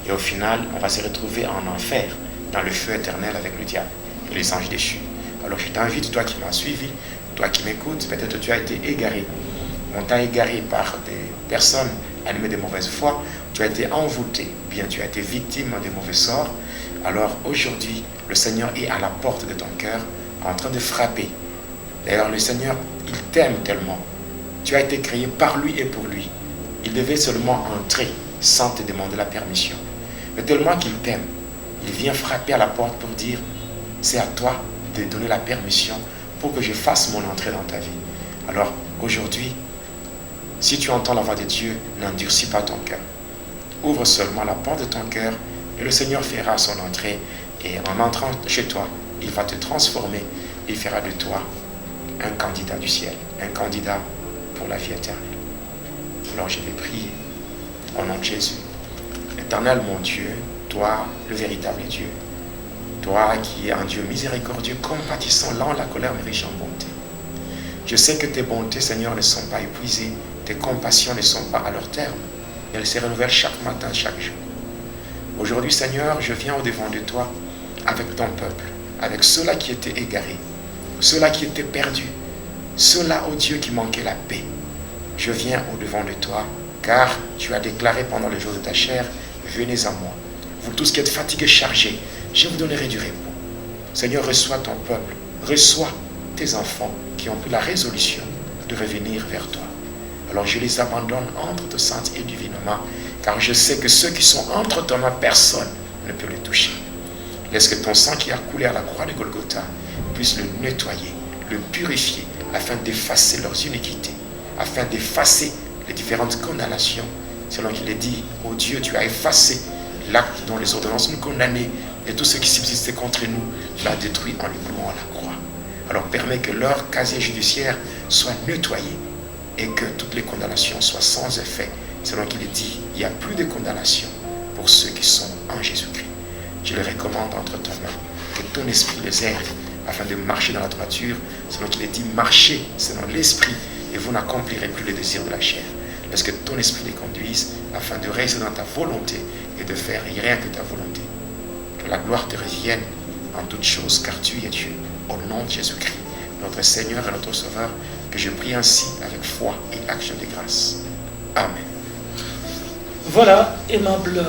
Et au final, on va se retrouver en enfer, dans le feu éternel avec le diable et les anges déchus. Alors je t'invite, toi qui m'as suivi, toi qui m'écoutes, peut-être tu as été égaré. On t'a égaré par des personnes animées de mauvaise foi, tu as été envoûté, bien tu as été victime de mauvais sorts. Alors aujourd'hui, le Seigneur est à la porte de ton cœur, en train de frapper. D'ailleurs, le Seigneur, il t'aime tellement. Tu as été créé par lui et pour lui. Il devait seulement entrer sans te demander la permission. Mais tellement qu'il t'aime, il vient frapper à la porte pour dire, c'est à toi de donner la permission pour que je fasse mon entrée dans ta vie. Alors aujourd'hui, si tu entends la voix de Dieu, n'endurcis pas ton cœur. Ouvre seulement la porte de ton cœur et le Seigneur fera son entrée. Et en entrant chez toi, il va te transformer. Il fera de toi un candidat du ciel, un candidat pour la vie éternelle. Alors je vais prier au nom de Jésus. Éternel mon Dieu, toi le véritable Dieu, toi qui es un Dieu miséricordieux, compatissant, lent à la colère, mais riche en bonté. Je sais que tes bontés, Seigneur, ne sont pas épuisées, tes compassions ne sont pas à leur terme. Elles se renouvellent chaque matin, chaque jour. Aujourd'hui, Seigneur, je viens au-devant de toi avec ton peuple, avec ceux-là qui étaient égarés, ceux-là qui étaient perdus, ceux-là, ô Dieu, qui manquaient la paix. Je viens au-devant de toi, car tu as déclaré pendant les jours de ta chair, venez à moi. Vous tous qui êtes fatigués, chargés, je vous donnerai du repos. Seigneur, reçois ton peuple, reçois tes enfants qui ont pris la résolution de revenir vers toi. Alors je les abandonne entre tes saintes et divinement, car je sais que ceux qui sont entre tes mains, personne ne peut les toucher. Laisse que ton sang qui a coulé à la croix de Golgotha puisse le nettoyer, le purifier, afin d'effacer leurs iniquités, afin d'effacer les différentes condamnations, selon qu'il est dit, ô Dieu, tu as effacé l'acte dont les ordonnances nous condamnaient, et tout ce qui subsistait contre nous, tu l'as détruit en les clouant à la croix. Alors permets que leur casier judiciaire soit nettoyé et que toutes les condamnations soient sans effet, selon qu'il est dit, il n'y a plus de condamnation pour ceux qui sont en Jésus-Christ. Je les recommande entre tes mains, que ton esprit les aide afin de marcher dans la droiture, selon qu'il est dit, marchez selon l'esprit et vous n'accomplirez plus les désirs de la chair. Laisse que ton esprit les conduise afin de rester dans ta volonté et de faire rien que ta volonté. Que la gloire te revienne en toutes choses, car tu es Dieu. Au nom de Jésus-Christ, notre Seigneur et notre Sauveur, que je prie ainsi avec foi et action de grâce. Amen. Voilà, aimables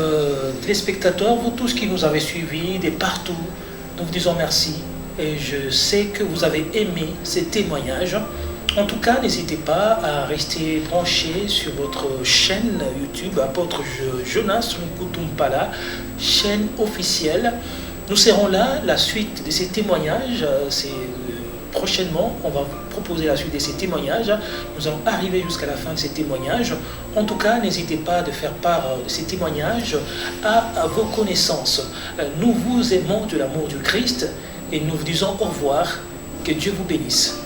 téléspectateurs, vous tous qui nous avez suivis de partout, nous vous disons merci. Et je sais que vous avez aimé ces témoignages. En tout cas, n'hésitez pas à rester branchés sur votre chaîne YouTube, Apôtre Jonas Nkutumpala, chaîne officielle. Nous serons là, la suite de ces témoignages. Prochainement, on va vous proposer la suite de ces témoignages. Nous allons arriver jusqu'à la fin de ces témoignages. En tout cas, n'hésitez pas à faire part de ces témoignages à vos connaissances. Nous vous aimons de l'amour du Christ et nous vous disons au revoir. Que Dieu vous bénisse.